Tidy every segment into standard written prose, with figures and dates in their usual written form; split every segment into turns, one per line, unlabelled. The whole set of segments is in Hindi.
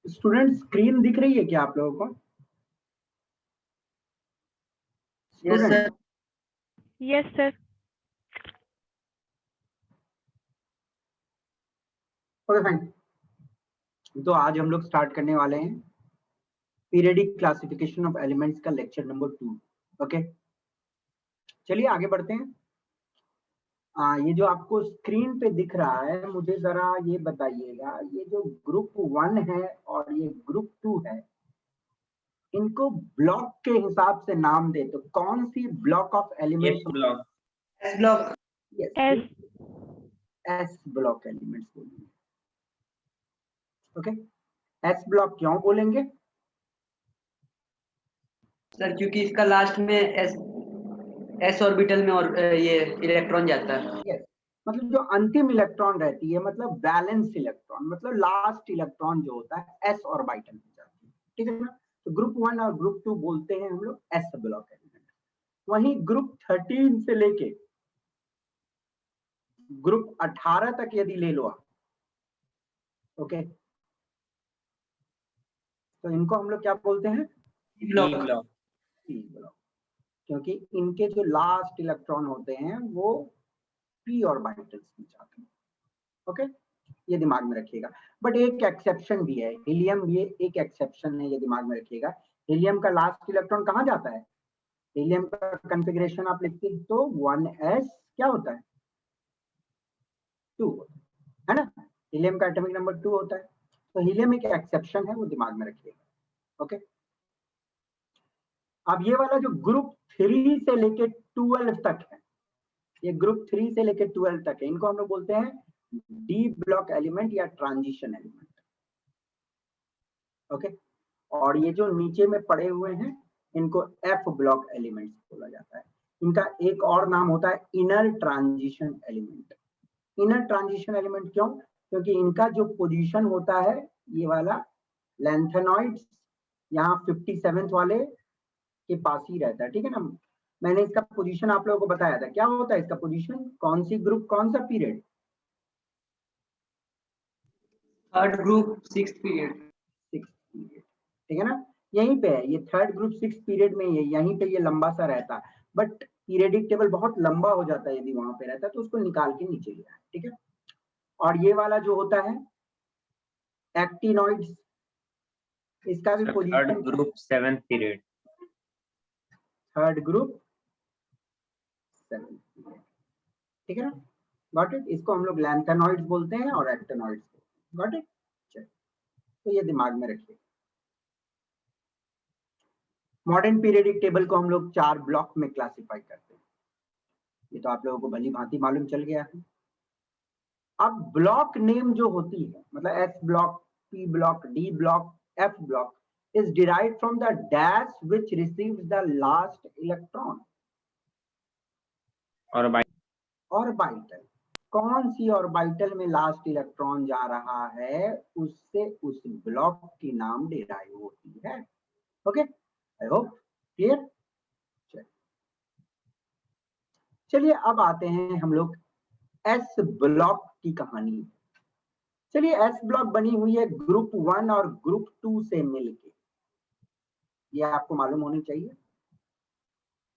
स्टूडेंट स्क्रीन दिख रही है क्या आप लोगों को?
Yes sir.
Yes sir.
Okay fine. तो आज हम लोग स्टार्ट करने वाले हैं पीरियडिक क्लासिफिकेशन ऑफ एलिमेंट्स का लेक्चर नंबर 2। ओके, चलिए आगे बढ़ते हैं। ये जो आपको स्क्रीन पे दिख रहा है, मुझे जरा ये बताइएगा, ये जो ग्रुप 1 है और ये ग्रुप 2 है, इनको ब्लॉक के हिसाब से नाम दे तो कौन सी block of elements?
Block s block.
S
s block elements बोलेंगे। ओके, एस ब्लॉक क्यों बोलेंगे
सर? क्योंकि इसका लास्ट में एस ऑर्बिटल में और ये इलेक्ट्रॉन जाता है।
yes. मतलब जो अंतिम इलेक्ट्रॉन रहती है, मतलब बैलेंस इलेक्ट्रॉन, मतलब लास्ट इलेक्ट्रॉन जो होता है एस ऑर्बिटल में जाती है, ठीक है ना? तो ग्रुप 1 और ग्रुप 2 बोलते हैं हम लोग एस ब्लॉक एलिमेंट। वहीं ग्रुप 13 से लेके ग्रुप 18 तक यदि ले लो आप, ओके, तो इनको हम लोग क्या बोलते हैं?
ब्लॉक।
पी ब्लॉक, क्योंकि इनके जो लास्ट इलेक्ट्रॉन होते हैं वो पी ऑर्बिटल्स में जाते हैं। ओके, ये दिमाग में रखिएगा। बट एक एक्सेप्शन भी है, हीलियम, ये एक एक्सेप्शन है, ये दिमाग में रखिएगा। हीलियम का लास्ट इलेक्ट्रॉन कहाँ जाता है? हीलियम का कॉन्फ़िगरेशन आप लिखते हैं तो 1s क्या होता है? 2 है ना? हीलियम का एटॉमिक नंबर 2 होता है। तो हीलियम एक एक्सेप्शन है, वो दिमाग में रखिएगा। ओके, अब ये वाला जो ग्रुप 3 से लेके 12 तक है, ये ग्रुप 3 से लेके 12 तक है, इनको हम लोग बोलते हैं डी ब्लॉक एलिमेंट या ट्रांजिशन एलिमेंट। ओके, और ये जो नीचे में पड़े हुए हैं इनको एफ ब्लॉक एलिमेंट्स बोला जाता है। इनका एक और नाम होता है inner transition element. Inner transition element क्यों? क्योंकि इनका जो पोजीशन होता है ये वाला लैंथेनॉइड्स यहाँ 57th वाले के पास ही रहता है, ठीक है ना? मैंने इसका पोजीशन आप लोगों को बताया था, क्या होता है इसका पोजीशन, कौन सी ग्रुप कौन सा period?
Third group 6th period.
ठीक है ना? यहीं पे है ये थर्ड ग्रुप 6 पीरियड में, ये यहीं पे ये लंबा सा रहता है। बट पीरियडिक टेबल बहुत लंबा हो जाता है यदि वहां पे रहता है, तो उसको निकाल के नीचे लिया है, ठीक है? और ये वाला जो होता है एक्टिनॉइड्स, इसका भी position
third group 7th period.
Third group 7th period, ठीक है ना? Got it? इसको हम लोग लैंथेनॉइड्स बोलते हैं और एक्टिनॉइड्स, गॉट इट? चलिए, तो ये दिमाग में रखिए। मॉडर्न पीरियडिक टेबल को हम लोग 4 ब्लॉक में क्लासिफाई करते हैं, ये तो आप लोगों को भली भांति मालूम चल गया है। अब ब्लॉक नेम जो होती है, मतलब S block, P block, D block, F block is derived from the dash which receives the last electron। Orbital, कौन सी ऑर्बिटल में लास्ट इलेक्ट्रॉन जा रहा है उससे उस ब्लॉक की नाम डिराइव होती है। Okay, I hope clear. चलिए अब आते हैं हम लोग एस ब्लॉक की कहानी। चलिए, एस ब्लॉक बनी हुई है ग्रुप 1 और ग्रुप 2 से मिलके, ये आपको मालूम होनी चाहिए।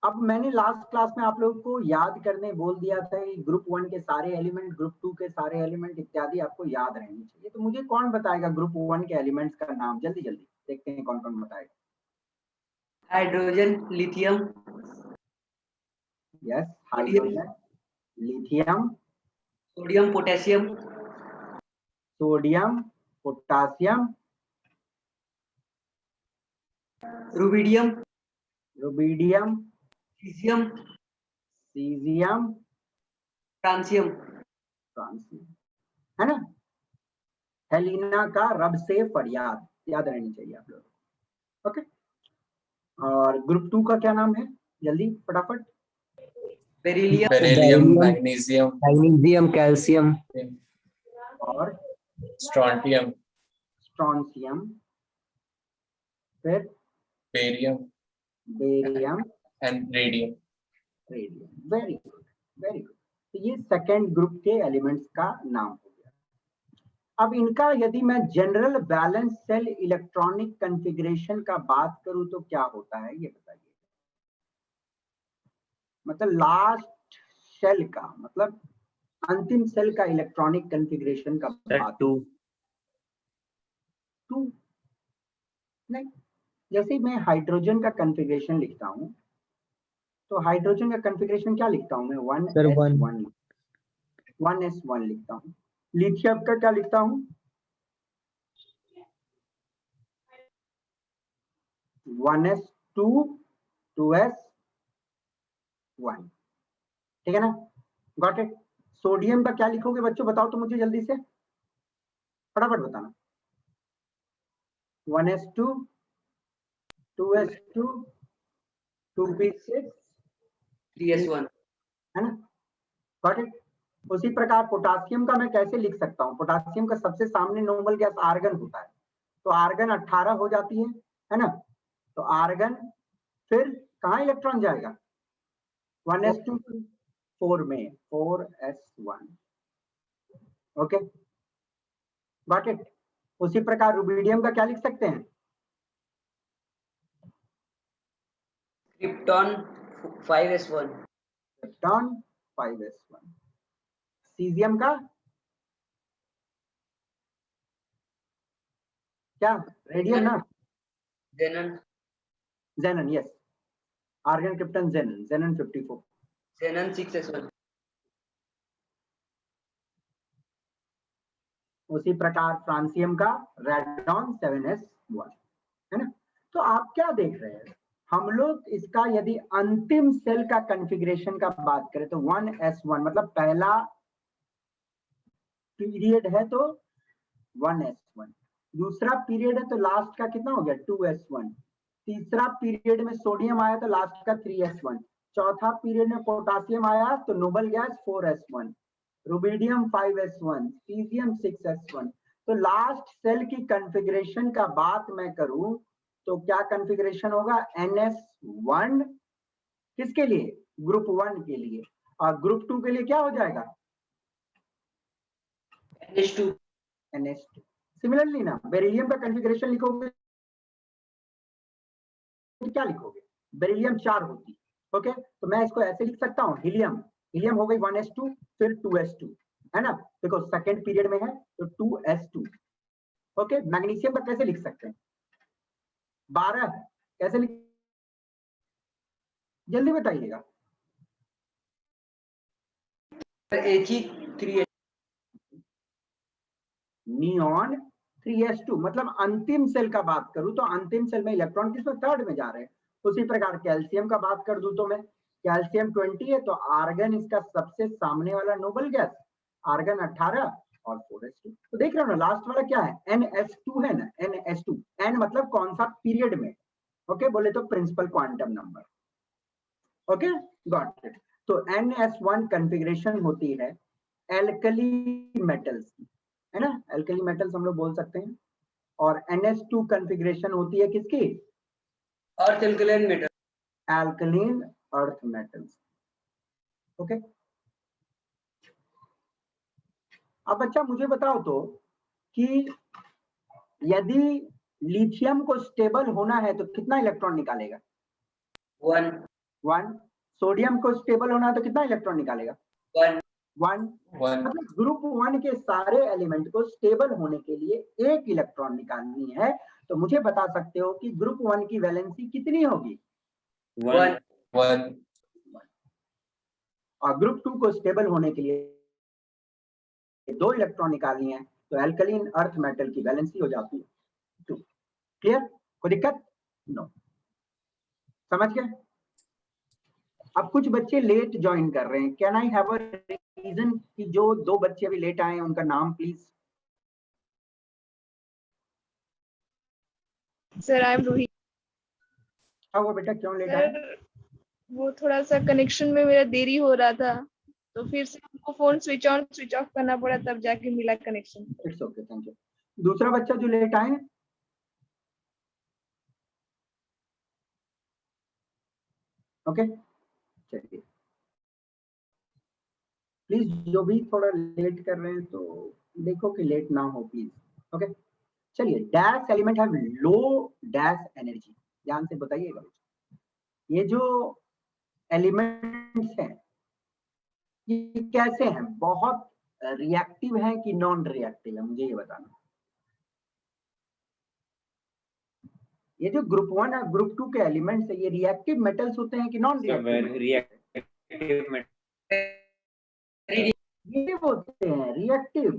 अब मैंने लास्ट क्लास में आप लोगों को याद करने बोल दिया था कि ग्रुप 1 के सारे एलिमेंट, ग्रुप 2 के सारे एलिमेंट इत्यादि आपको याद रहनी चाहिए। तो मुझे कौन बताएगा ग्रुप 1 के एलिमेंट्स का नाम? जल्दी जल्दी देखते हैं कौन कौन बताएगा।
Hydrogen, lithium.
Yes, hydrogen, lithium,
sodium, potassium.
Sodium, potassium,
rubidium,
rubidium,
caesium,
caesium,
francium.
Francium, है ना? हेलिना का रब से फरियाद याद रहनी चाहिए आप लोगों को। ओके, और ग्रुप 2 का क्या नाम है, जल्दी फटाफट।
Beryllium,
beryllium, magnesium,
magnesium, calcium,
और
स्ट्रोंटियम,
स्ट्रोंशियम, फिर
barium
barium,
and radium.
Radium. Very good, very good. तो ये सेकेंड ग्रुप के एलिमेंट्स का नाम हो गया। अब इनका यदि मैं general valence shell electronic configuration का बात करूं तो क्या होता है ये बताइए। मतलब लास्ट सेल का, मतलब अंतिम सेल का इलेक्ट्रॉनिक कॉन्फ़िगरेशन का बात।
2
नहीं, जैसे मैं हाइड्रोजन का कॉन्फ़िगरेशन लिखता हूं तो हाइड्रोजन का कॉन्फ़िगरेशन क्या लिखता हूं मैं, 1s1 लिखता हूं। लिथियम का क्या लिखता हूं, 1s2 2s1, ठीक है ना, गॉट इट। सोडियम का क्या लिखोगे बच्चों, बताओ तो मुझे जल्दी से, फटाफट बताना। 1s2 2s2 2p6
3s1,
है ना, गॉट इट। उसी प्रकार पोटासियम का मैं कैसे लिख सकता हूँ, पोटासियम का सबसे सामने नोबल गैस आर्गन होता है, तो आर्गन 18 हो जाती है ना, तो आर्गन फिर कहाँ इलेक्ट्रॉन जाएगा, 1s2 4 में 4s1, ओके, गॉट इट। उसी प्रकार रुबिडियम का क्या लिख सकते हैं,
krypton 5s1,
krypton 5s1। Caesium का क्या, रेडियम ना,
xenon,
जेनन, yes, argon krypton जेनन, जेनन 54।
xenon 6s1,
उसी प्रकार फ्रांसियम का रेडॉन 7s1, है ना। तो आप क्या देख रहे हैं, हम लोग इसका यदि अंतिम सेल का कॉन्फ़िगरेशन का बात करें तो 1s1 मतलब पहला पीरियड है तो 1s1, दूसरा पीरियड है तो लास्ट का कितना हो गया 2s1, तीसरा पीरियड में सोडियम आया तो लास्ट का 3s1, चौथा पीरियड में पोटासियम आया तो noble gas 4s1, rubidium 5s1, caesium 6s1। तो लास्ट सेल की कॉन्फ़िगरेशन का बात मैं करूं तो क्या कॉन्फ़िगरेशन होगा, ns1 किसके लिए, ग्रुप 1 के लिए, और ग्रुप 2 के लिए क्या हो जाएगा,
ns2,
ns2। सिमिलरली ना बेरिलियम का कॉन्फ़िगरेशन लिखोगे क्या लिखोगे, बेरिलियम 4 होती, ओके, तो मैं इसको ऐसे लिख सकता हूँ, हीलियम, हीलियम हो गई 1s2 फिर 2s2, है ना, देखो सेकेंड पीरियड में है तो 2s2, ओके। मैग्नीशियम का कैसे लिख सकते हैं, 12 है, कैसे लिख, जल्दी बताइएगा,
He3s,
नियॉन 3s2, मतलब अंतिम सेल का बात करूं तो अंतिम सेल में इलेक्ट्रॉन किसमें, थर्ड में जा रहे हैं। उसी प्रकार कैल्शियम का बात कर दूं तो मैं, कैल्शियम 20 है तो आर्गन इसका सबसे सामने वाला नोबल गैस, आर्गन 18 और 4s2। तो देख रहे हो ना लास्ट वाला क्या है, ns2 है ना, ns2, n मतलब कौन सा पीरियड में, ओके, बोले तो principal quantum number, okay, got it. तो ns1 कॉन्फ़िगरेशन होती है एल्कली मेटल्स की, है ना, एल्कली मेटल्स हम लोग बोल सकते हैं, और ns2 कॉन्फ़िगरेशन होती है किसकी,
earth alkaline metal,
alkaline earth metals, okay. अब बच्चा मुझे बताओ तो कि यदि लिथियम को स्टेबल होना है तो कितना इलेक्ट्रॉन निकालेगा,
1,
सोडियम को स्टेबल होना है तो कितना इलेक्ट्रॉन निकालेगा,
1,
1। मतलब ग्रुप 1 के सारे एलिमेंट को स्टेबल होने के लिए एक इलेक्ट्रॉन निकालनी है, तो मुझे बता सकते हो कि ग्रुप 1 की वैलेंसी कितनी होगी,
1,
और ग्रुप 2 को स्टेबल होने के लिए 2 इलेक्ट्रॉन निकालनी है, तो एल्कलीन अर्थ मेटल की वैलेंसी हो जाती है 2। क्लियर, कोई दिक्कत, नो, समझ गए। अब कुछ बच्चे लेट ज्वाइन कर रहे हैं, can I have a reason कि जो 2 बच्चे अभी लेट आए हैं उनका नाम please.
Sir, I am Ruhi.
क्या हुआ बेटा, क्यों लेट आया?
सर वो थोड़ा सा कनेक्शन में मेरा देरी हो रहा था, तो फिर से हमको phone switch on switch off करना पड़ा, तब जाके मिला connection.
It's okay, thank you. दूसरा बच्चा जो लेट आए, ओके चलिए, प्लीज जो भी थोड़ा लेट कर रहे हैं तो देखो कि लेट ना हो प्लीज। ओके चलिए, dash element have low dash energy, ध्यान से बताइएगा। ये जो एलिमेंट्स हैं ये कैसे हैं, बहुत रिएक्टिव हैं कि नॉन रिएक्टिव है, मुझे ये बताना। ये जो ग्रुप 1 और ग्रुप 2 के एलिमेंट्स है, ये रिएक्टिव मेटल्स होते हैं कि नॉन रिएक्टिव? ये होते हैं रिएक्टिव।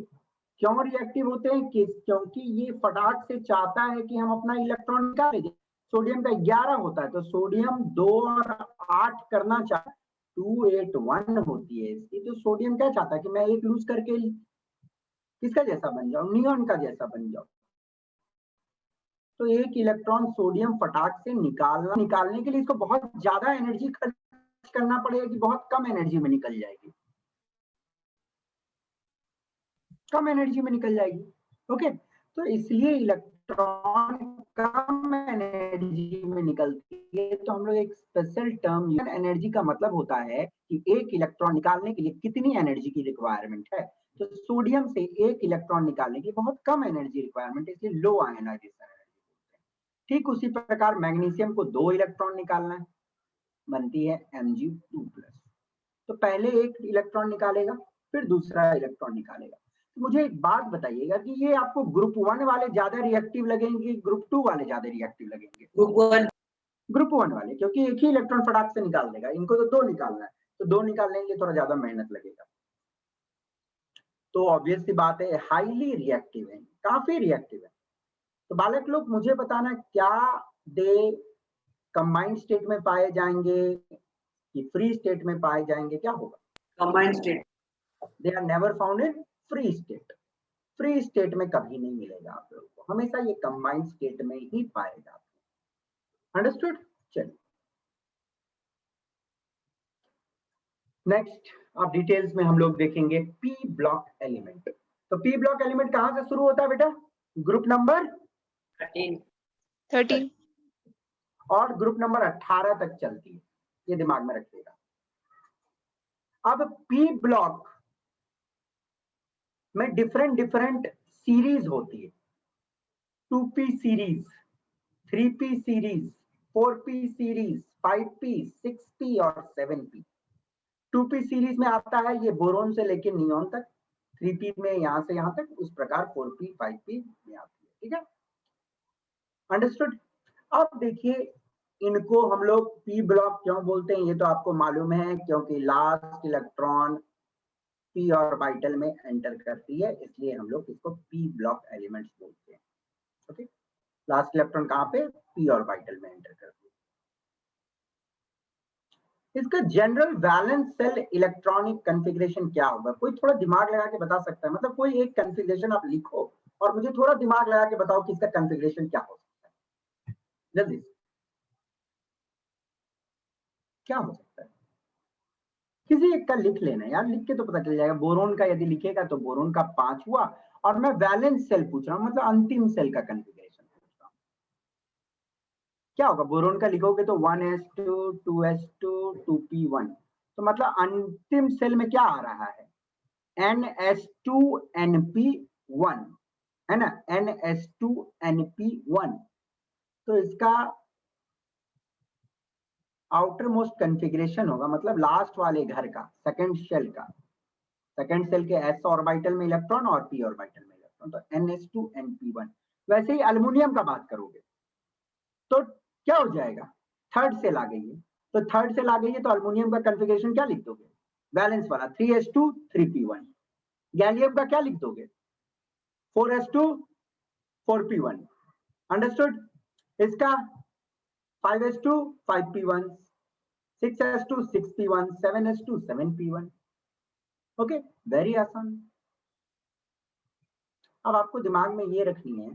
क्यों रिएक्टिव होते हैं? क्योंकि ये फटाक से चाहता है कि हम अपना इलेक्ट्रॉन निकालें। सोडियम का 11 होता है, तो सोडियम 2 और 8 करना चाहता है, 2 8 1 होती है इसकी। तो सोडियम क्या चाहता है कि मैं एक लूज करके किसका जैसा बन जाऊं, नियॉन का जैसा बन जाऊं। तो एक इलेक्ट्रॉन सोडियम फटाक से निकालने के लिए इसको बहुत ज्यादा एनर्जी खर्च करना पड़ेगा कि बहुत कम एनर्जी में निकल जाएगी, कम एनर्जी में निकल जाएगी। ओके, तो इसलिए इलेक्ट्रॉन कम एनर्जी में निकलती है। तो हम लोग एक स्पेशल टर्म, एनर्जी का मतलब होता है कि एक इलेक्ट्रॉन निकालने के लिए कितनी एनर्जी की रिक्वायरमेंट है। तो सोडियम से एक इलेक्ट्रॉन निकालने की बहुत कम एनर्जी रिक्वायरमेंट है, इसलिए लो आयनाइजेशन एनर्जी। ठीक उसी प्रकार मैग्नीशियम को 2 इलेक्ट्रॉन निकालना है, बनती है Mg2+। तो पहले एक इलेक्ट्रॉन निकालेगा, फिर दूसरा इलेक्ट्रॉन निकालेगा। तो मुझे एक बात बताइएगा कि ये आपको ग्रुप 1 वाले ज्यादा रिएक्टिव लगेंगे, ग्रुप 2 वाले ज्यादा रिएक्टिव लगेंगे? ग्रुप 1 वाले, क्योंकि एक ही इलेक्ट्रॉन फटाक से निकाल देगा। इनको तो 2 निकालना है, तो 2 निकालने के लिए थोड़ा ज्यादा मेहनत लगेगा। तो ऑब्वियस सी बात है, हाईली रिएक्टिव है, काफी रिएक्टिव है। तो बालक लोग मुझे बताना, क्या दे कंबाइंड स्टेट में पाए जाएंगे कि फ्री स्टेट में पाए जाएंगे? क्या होगा?
Combined state.
They are never found in free state. Free state में कभी नहीं मिलेगा आप लोगों को, हमेशा ये कंबाइंड स्टेट में ही पाए जाते हैं। अंडरस्टूड? चलिए नेक्स्ट, अब डिटेल्स में हम लोग देखेंगे पी ब्लॉक एलिमेंट। तो पी ब्लॉक एलिमेंट कहां से शुरू होता है बेटा? ग्रुप नंबर
13
और ग्रुप नंबर 18 तक चलती है, ये दिमाग में रखिएगा। अब पी ब्लॉक में डिफरेंट सीरीज होती है, 2p series, 3p series, 4p series, 5p, 6p और 7p। 2p सीरीज में आता है ये बोरोन से लेके नियॉन तक, 3p में यहां से यहां तक, उस प्रकार 4p 5p में आती है। ठीक है, अंडरस्टूड? अब देखिए, इनको हम लोग पी ब्लॉक क्यों बोलते हैं ये तो आपको मालूम है, क्योंकि लास्ट इलेक्ट्रॉन पी ऑर्बिटल में एंटर करती है, इसलिए हम लोग इसको पी ब्लॉक एलिमेंट्स बोलते हैं। ओके, लास्ट इलेक्ट्रॉन कहां पे? पी ऑर्बिटल में एंटर करती है। इसका general valence shell electronic configuration क्या होगा? कोई थोड़ा दिमाग लगा के बता सकता है? मतलब कोई एक कॉन्फ़िगरेशन आप लिखो और मुझे थोड़ा दिमाग लगा के बताओ कि इसका कॉन्फ़िगरेशन क्या हो सकता है, जल्दी। क्या हो सकता है? किसी एक का लिख लेना यार, लिख के तो पता चल जाएगा। बोरोन का यदि लिखेगा तो बोरोन का 5 हुआ, और मैं वैलेंस सेल पूछ रहा हूं, मतलब अंतिम सेल का कॉन्फ़िगरेशन पूछ रहा हूं। क्या होगा? बोरोन का लिखोगे तो 1s2 2s2 2p1, तो मतलब अंतिम सेल में क्या आ रहा है? ns2np1, है ना, ns2np1। तो इसका आउटर मोस्ट कॉन्फ़िगरेशन होगा, मतलब लास्ट वाले घर का, सेकंड शेल का, सेकंड सेल के s ऑर्बिटल में इलेक्ट्रॉन और p ऑर्बिटल में इलेक्ट्रॉन, तो ns2np1। वैसे ही एल्युमिनियम का बात करोगे तो क्या हो जाएगा? थर्ड सेल आ गई है, तो थर्ड सेल आ गई है तो एल्युमिनियम का कॉन्फ़िगरेशन क्या लिख दोगे? बैलेंस वाला 3s2 3p1। गैलियम का क्या लिख दोगे? 4s2 4p1। अंडरस्टूड? इसका 5s2 5p1, 6s2 6p1, 7s2 7p1। Okay, very आसान। अब आपको दिमाग में ये रखनी है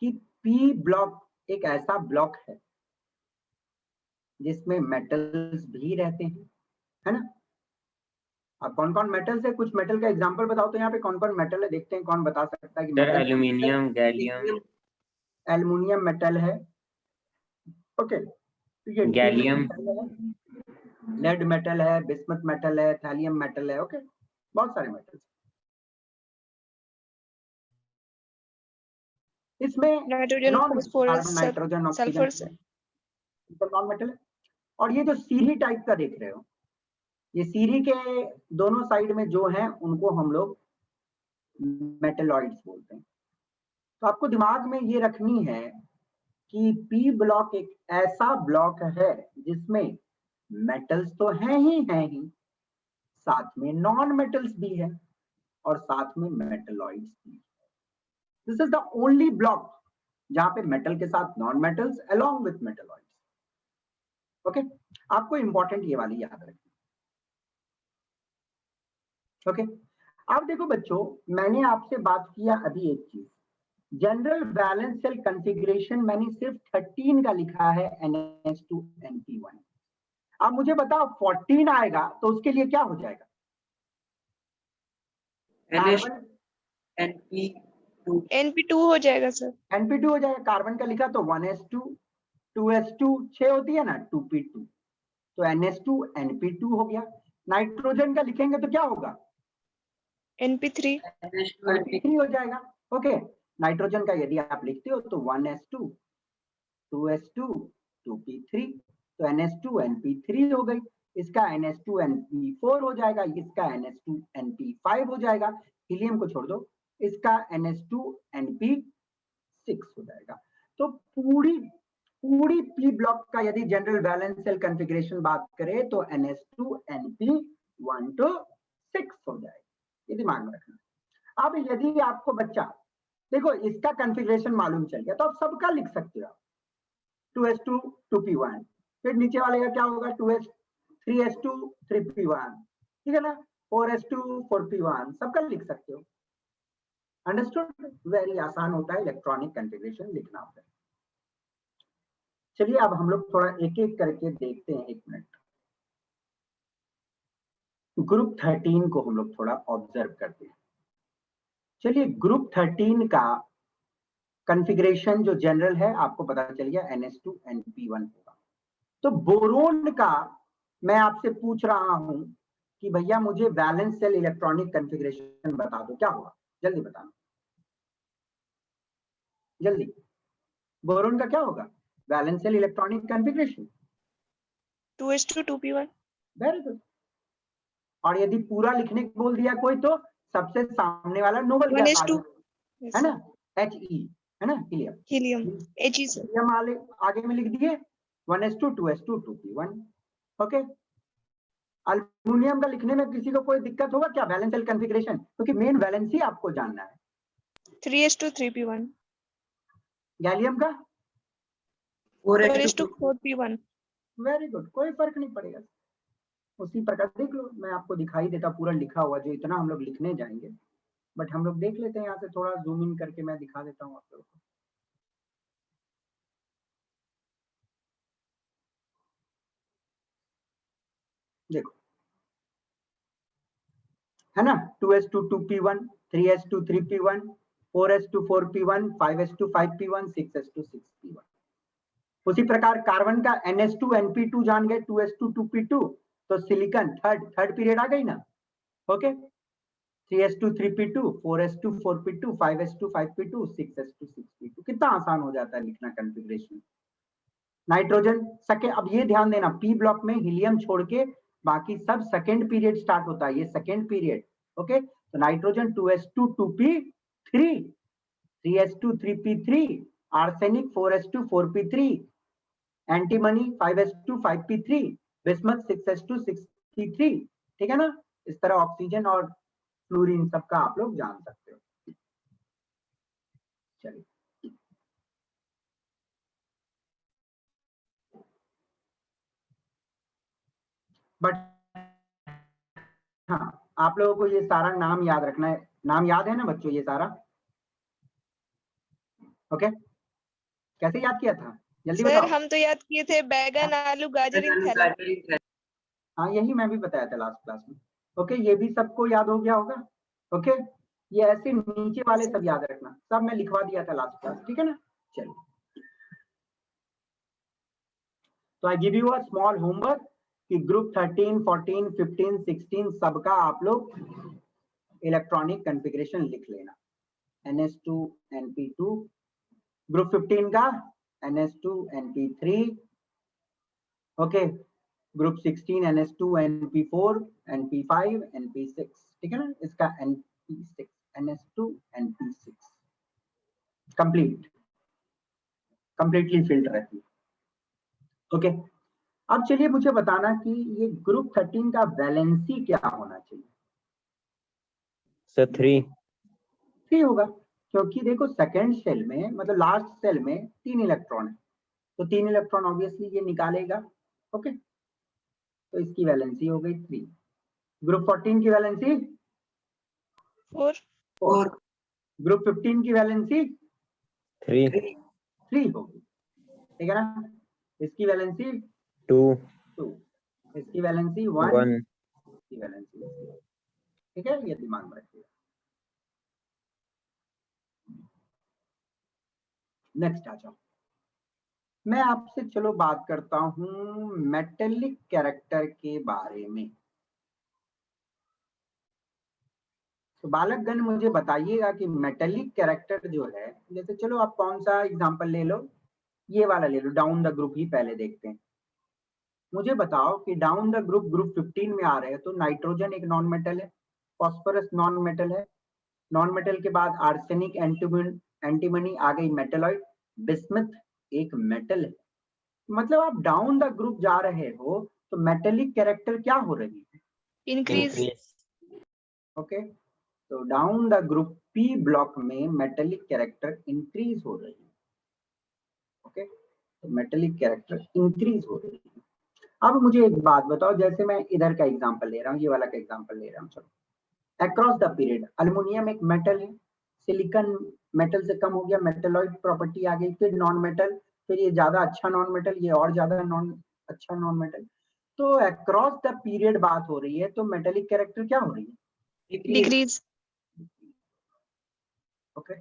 कि पी ब्लॉक एक ऐसा ब्लॉक है जिसमें मेटल्स भी रहते हैं, है ना। अब कौन कौन मेटल्स है, कुछ मेटल का एग्जांपल बताओ तो यहाँ पे कौन कौन मेटल है, देखते हैं कौन बता सकता है कि
sir
metal.
Aluminium, gallium,
aluminium metal है, ओके। तो ये
गैलियम,
लेड मेटल है, बिस्मथ मेटल है, थैलियम मेटल है, ओके। बहुत सारे मेटल्स। इसमें
nitrogen,
non
phosphorus,
carbon, nitrogen,
sulphur
oxygen non metal है। और ये जो सीरी टाइप का देख रहे हो, ये सीरी के दोनों साइड में जो है उनको हम लोग मेटलॉइड्स बोलते हैं। तो आपको दिमाग में ये रखनी है कि पी ब्लॉक एक ऐसा ब्लॉक है जिसमें मेटल्स तो हैं ही, साथ में नॉन मेटल्स भी है और साथ में मेटलॉइड्स भी। This is the only block जहां पे मेटल के साथ non metals along with metalloids, okay. आपको इंपॉर्टेंट ये वाली याद रखनी, ओके। अब देखो बच्चों, मैंने आपसे बात किया अभी एक चीज, जनरल बैलेंस सेल कॉन्फ़िगरेशन मैंने सिर्फ 13 का लिखा है, NS2NP1। अब मुझे बताओ 14 आएगा तो उसके लिए क्या हो जाएगा? कार्बन
NP2 हो जाएगा सर।
NP2 हो जाएगा। कार्बन का लिखा तो 1s2, 2s2 6 होती है ना, 2p2, तो NS2NP2 हो गया। नाइट्रोजन का लिखेंगे तो क्या होगा?
NP3
NP3 हो जाएगा, ओके। नाइट्रोजन का यदि आप लिखते हो तो 1s2, 2s2, 2p3, तो NS2NP3 हो गई। इसका NS2NP4 हो जाएगा, इसका NS2NP5 हो जाएगा। हीलियम को छोड़ दो, इसका NS2NP6 हो जाएगा। तो पूरी पी ब्लॉक का यदि जनरल बैलेंस सेल कॉन्फ़िगरेशन बात करें तो NS2NP1 to 6 हो जाएगा, ये दिमाग में रखना। अब यदि आपको बच्चा देखो इसका कॉन्फ़िगरेशन मालूम चल गया तो आप सबका लिख सकते हो, 2s2 2p1, फिर नीचे वाले का क्या होगा, 3s2 3p1, ठीक है ना, 4s2 4p1, सबका लिख सकते हो। अंडरस्टूड? वेरी आसान होता है इलेक्ट्रॉनिक कॉन्फ़िगरेशन लिखना होता है। चलिए अब हम लोग थोड़ा एक एक करके देखते हैं, एक मिनट। ग्रुप 13 को हम लोग थोड़ा ऑब्जर्व करते हैं। चलिए ग्रुप 13 का कॉन्फ़िगरेशन जो जनरल है आपको पता चल गया, NS2NP1 होगा। तो बोरोन का मैं आपसे पूछ रहा हूं कि भैया मुझे वैलेंस सेल इलेक्ट्रॉनिक कॉन्फ़िगरेशन बता दो, क्या होगा? जल्दी बताना, जल्दी। बोरोन का क्या होगा valence shell electronic configuration?
2s2 2p1।
Very good. और यदि पूरा लिखने को बोल दिया कोई तो सबसे सामने वाला नोबल गैस
1s2
है ना, He, है ना, helium.
Helium He sir.
Helium आगे में लिख दिए 1s2 2s2 2p1, okay. Aluminium का लिखने में किसी को कोई दिक्कत होगा क्या वैलेंस सेल कॉन्फ़िगरेशन? क्योंकि मेन वैलेंसी आपको जानना है।
3s2 3p1।
गैलियम का
4s2 4p1।
वेरी गुड, कोई फर्क नहीं पड़ेगा, उसी प्रकार देख लो। मैं आपको दिखाई देता पूरा लिखा हुआ, जो इतना हम लोग लिखने जाएंगे, बट हम लोग देख लेते हैं यहाँ से थोड़ा जूम इन करके मैं दिखा देता हूँ आप लोगों को। देखो, है ना, 2s2 2p1, 3s2 3p1, 4s2 4p1, 5s2 5p1, 6s2 6p1। उसी प्रकार कार्बन का NS2NP2 जान गए, 2s2 2p2, तो सिलिकॉन थर्ड पीरियड आ गई ना, okay. 3s2 3p2, 4s2 4p2, 5s2 5p2, 6s2 6p2। कितना आसान हो जाता है लिखना कॉन्फ़िगरेशन। नाइट्रोजन सके, अब ये ध्यान देना पी ब्लॉक में हीलियम छोड़ के बाकी सब सेकेंड पीरियड स्टार्ट होता है, ये सेकेंड पीरियड, ओके। तो nitrogen 2s2 2p3, 3s2 3p3, arsenic 4s2 4p3, antimony 5s2 5p3, bismuth 6s2 6p3, ठीक है ना। इस तरह ऑक्सीजन और फ्लोरीन सबका आप लोग जान सकते हो। चलिए बट हाँ, आप लोगों को ये सारा नाम याद रखना है। नाम याद है ना बच्चों ये सारा, ओके। कैसे याद किया था, जल्दी
सर
बताओ।
हम तो याद किए थे बैगन आलू गाजर इन थैला।
हाँ यही मैं भी बताया था लास्ट क्लास में। ओके ये भी सबको याद हो गया होगा। ओके ये ऐसे नीचे वाले सब याद रखना, सब मैं लिखवा दिया था लास्ट क्लास, ठीक है ना। चलिए तो I give you a small homework कि ग्रुप 13, 14, 15, 16 सबका आप लोग इलेक्ट्रॉनिक कॉन्फ़िगरेशन लिख लेना। NS2 NP2, ग्रुप 15 का NS2 NP3, okay group 16 NS2 NP4 NP5 NP6, ठीक है ना। इसका NP6 NS2 NP6 completely filled रहती है। ओके अब चलिए मुझे बताना कि ये ग्रुप 13 का वैलेंसी क्या होना चाहिए।
सर
3 होगा, क्योंकि देखो सेकंड शेल में मतलब लास्ट सेल में 3 इलेक्ट्रॉन है, तो 3 इलेक्ट्रॉन ऑब्वियसली ये निकालेगा। ओके तो इसकी वैलेंसी हो गई 3। ग्रुप 14 की वैलेंसी 4। ग्रुप 15 की वैलेंसी 3 होगी, ठीक है ना। इसकी वैलेंसी
2,
इसकी वैलेंसी 1, इसकी वैलेंसी 0, ठीक है। ये दिमाग में रखिएगा। नेक्स्ट आ जाओ, मैं आपसे चलो बात करता हूं मेटेलिक कैरेक्टर के बारे में। तो बालकगण मुझे बताइएगा कि मेटेलिक कैरेक्टर जो है, जैसे चलो आप कौन सा एग्जांपल ले लो, ये वाला ले लो, डाउन द ग्रुप ही पहले देखते हैं। मुझे बताओ कि डाउन द ग्रुप 15 में आ रहे हैं तो नाइट्रोजन एक नॉन मेटल है, फॉस्फोरस नॉन मेटल है, नॉन मेटल के बाद आर्सेनिक एंटीमनी आ गई मेटलॉइड, बिस्मथ एक मेटल है। मतलब आप डाउन द ग्रुप जा रहे हो तो मेटेलिक कैरेक्टर क्या हो रही है,
इंक्रीज।
ओके तो down the group P block में मेटेलिक कैरेक्टर इंक्रीज हो रही है। ओके तो मेटेलिक कैरेक्टर इंक्रीज हो रही है। अब मुझे एक बात बताओ, जैसे मैं इधर का एग्जांपल ले रहा हूँ, ये वाला का एग्जांपल ले रहा हूँ, चलो अक्रॉस द पीरियड अल्युमिनियम एक मेटल है, सिलिकॉन मेटल से कम हो गया, मेटलॉइड प्रॉपर्टी आ गई, फिर नॉन मेटल, फिर ये ज्यादा अच्छा नॉन मेटल, ये और ज्यादा अच्छा नॉन मेटल। तो अक्रॉस द पीरियड बात हो रही है, तो मेटेलिक कैरेक्टर क्या हो रही है,
डिक्रीज।
ओके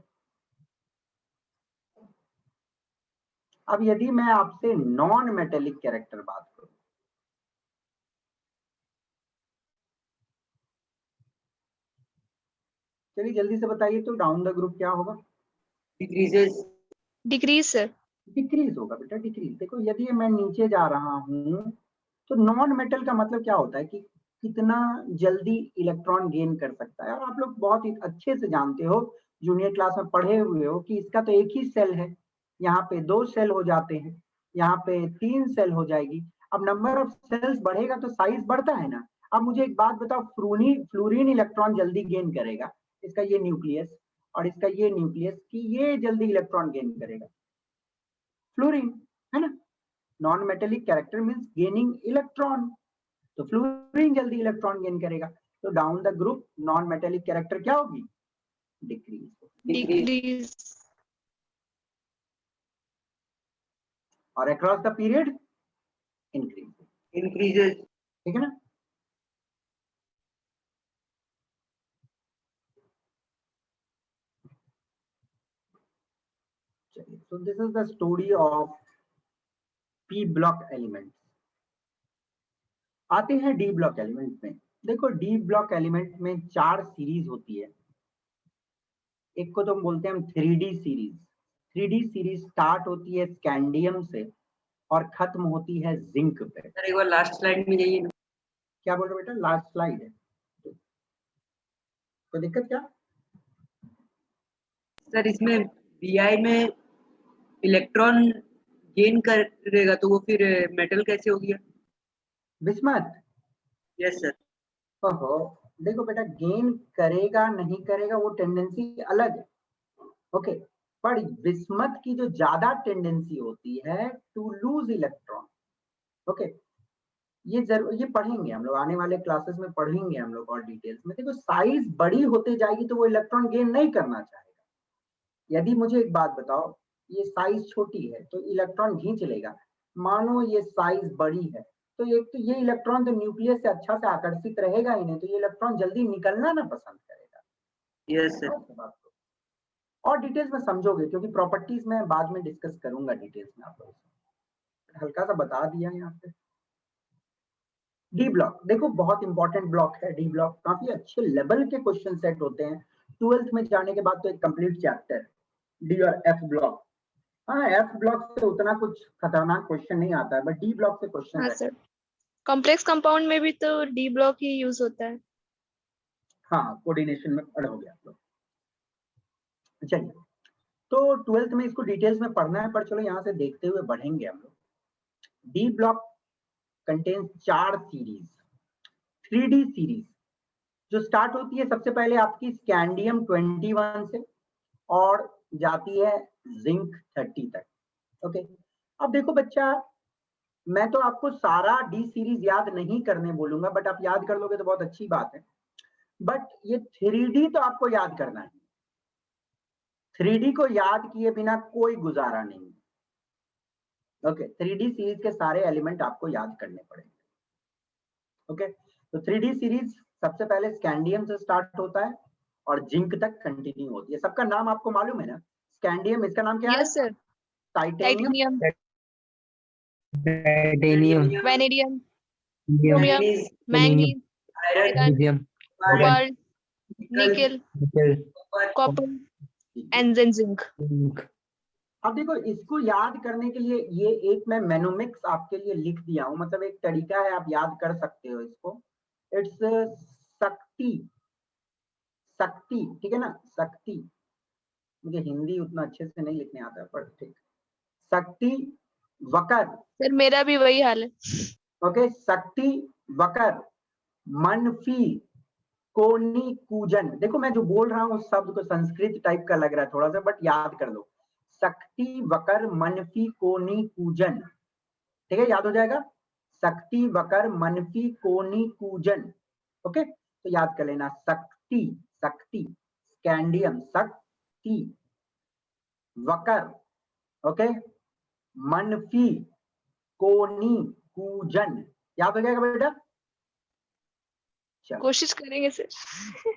अब यदि मैं आपसे नॉन मेटेलिक कैरेक्टर बात करूं, चलिए जल्दी से बताइए, तो डाउन द ग्रुप क्या होगा,
डिक्रीज सर।
डिक्रीज होगा बेटा, डिक्रीज। देखो यदि मैं नीचे जा रहा हूं तो नॉन मेटल का मतलब क्या होता है कि कितना जल्दी इलेक्ट्रॉन गेन कर सकता है। और आप लोग बहुत ही अच्छे से जानते हो, जूनियर क्लास में पढ़े हुए हो कि इसका तो एक ही सेल है, यहाँ पे 2 सेल हो जाते हैं, यहाँ पे 3 सेल हो जाएगी। अब नंबर ऑफ सेल्स बढ़ेगा तो साइज बढ़ता है ना। अब मुझे एक बात बताओ, फ्लोरीन इलेक्ट्रॉन जल्दी गेन करेगा, इसका ये न्यूक्लियस और इसका ये न्यूक्लियस, कि ये जल्दी इलेक्ट्रॉन गेन करेगा, फ्लोरीन, है ना। Non metallic character means gaining electron, तो फ्लोरीन जल्दी इलेक्ट्रॉन गेन करेगा। तो down the group non metallic character क्या होगी,
डिक्रीज।
और अक्रॉस द पीरियड इंक्रीजेस, ठीक है ना। चलिए so this is the story of P block element. आते हैं D ब्लॉक एलिमेंट में। देखो D ब्लॉक एलिमेंट में 4 सीरीज होती है। एक को तो हम बोलते हैं हम 3D series. 3D series start होती है स्कैंडियम से और खत्म होती है जिंक पे।
सर एक बार लास्ट स्लाइड में जाइए।
क्या बोल रहे बेटा, लास्ट स्लाइड है, कोई दिक्कत क्या?
सर इसमें Bi में इलेक्ट्रॉन गेन करेगा तो वो फिर मेटल कैसे हो गया?
Bismuth,
yes sir.
ओहो देखो बेटा, गेन करेगा नहीं करेगा वो टेंडेंसी अलग है, ओके। पर बिस्मथ की जो ज्यादा टेंडेंसी होती है टू लूज इलेक्ट्रॉन, ओके। ये पढ़ेंगे हम लोग आने वाले क्लासेस में, पढ़ेंगे हम लोग और डिटेल्स में। देखो साइज बड़ी होते जाएगी तो वो इलेक्ट्रॉन गेन नहीं करना चाहेगा। यदि मुझे एक बात बताओ, ये साइज छोटी है तो इलेक्ट्रॉन खींच लेगा। मानो ये साइज बड़ी है तो एक तो ये इलेक्ट्रॉन तो न्यूक्लियस से अच्छा से आकर्षित रहेगा ही नहीं, तो ये इलेक्ट्रॉन जल्दी निकलना ना पसंद करेगा।
Yes sir.
बात को और डिटेल्स में समझोगे क्योंकि प्रॉपर्टीज में बाद में डिस्कस करूंगा डिटेल्स में आप लोगों से, हल्का सा बता दिया यहाँ पे। डी ब्लॉक देखो बहुत इंपॉर्टेंट ब्लॉक है। डी ब्लॉक काफी अच्छे लेवल के क्वेश्चन सेट होते हैं 12th में जाने के बाद तो एक कंप्लीट चैप्टर डी और एफ ब्लॉक। हाँ एफ ब्लॉक से उतना कुछ खतरनाक क्वेश्चन नहीं आता है बट डी ब्लॉक से क्वेश्चन
हाँ सर, कॉम्प्लेक्स कंपाउंड में भी तो डी ब्लॉक ही यूज होता है।
हाँ कोऑर्डिनेशन में पढ़ हो गया आप लोग। चलिए तो 12th में इसको डिटेल्स में पढ़ना है पर चलो यहाँ से देखते हुए बढ़ेंगे हम लोग। D block contains 4 series, 3D series जो स्टार्ट होती है सबसे पहले आपकी स्कैंडियम 21 से और जाती है जिंक 30 तक। ओके अब देखो बच्चा, मैं तो आपको सारा डी सीरीज याद नहीं करने बोलूंगा बट आप याद कर लोगे तो बहुत अच्छी बात है। बट ये 3D तो आपको याद करना है। 3D को याद किए बिना कोई गुजारा नहीं। ओके 3D सीरीज के सारे एलिमेंट आपको याद करने पड़ेंगे। ओके तो 3D सीरीज सबसे पहले स्कैंडियम से स्टार्ट होता है और जिंक तक कंटिन्यू होती है। सबका नाम आपको मालूम है ना? स्कैंडियम, इसका नाम क्या है?
Yes sir,
titanium,
titanium,
vanadium, chromium, manganese, iron, cobalt, nickel, copper and zinc.
अब देखो इसको याद करने के लिए ये एक मैं मेनोमिक्स आपके लिए लिख दिया हूं, मतलब एक तरीका है आप याद कर सकते हो इसको। इट्स शक्ति, शक्ति ठीक है ना, शक्ति। मुझे हिंदी उतना अच्छे से नहीं लिखने आता पर ठीक, शक्ति वकर।
सर मेरा भी वही हाल है।
ओके शक्ति वकर मनफी कोनी कूजन। देखो मैं जो बोल रहा हूँ उस शब्द को संस्कृत टाइप का लग रहा है थोड़ा सा बट याद कर लो। शक्ति वकर मनफी कोनी कूजन, ठीक है याद हो जाएगा। शक्ति वकर मनफी कोनी कूजन। ओके तो याद कर लेना शक्ति, शक्ति स्कैंडियम, शक्ति वकर, ओके मनफी कोनी कूजन। याद हो जाएगा बेटा?
कोशिश करेंगे सर।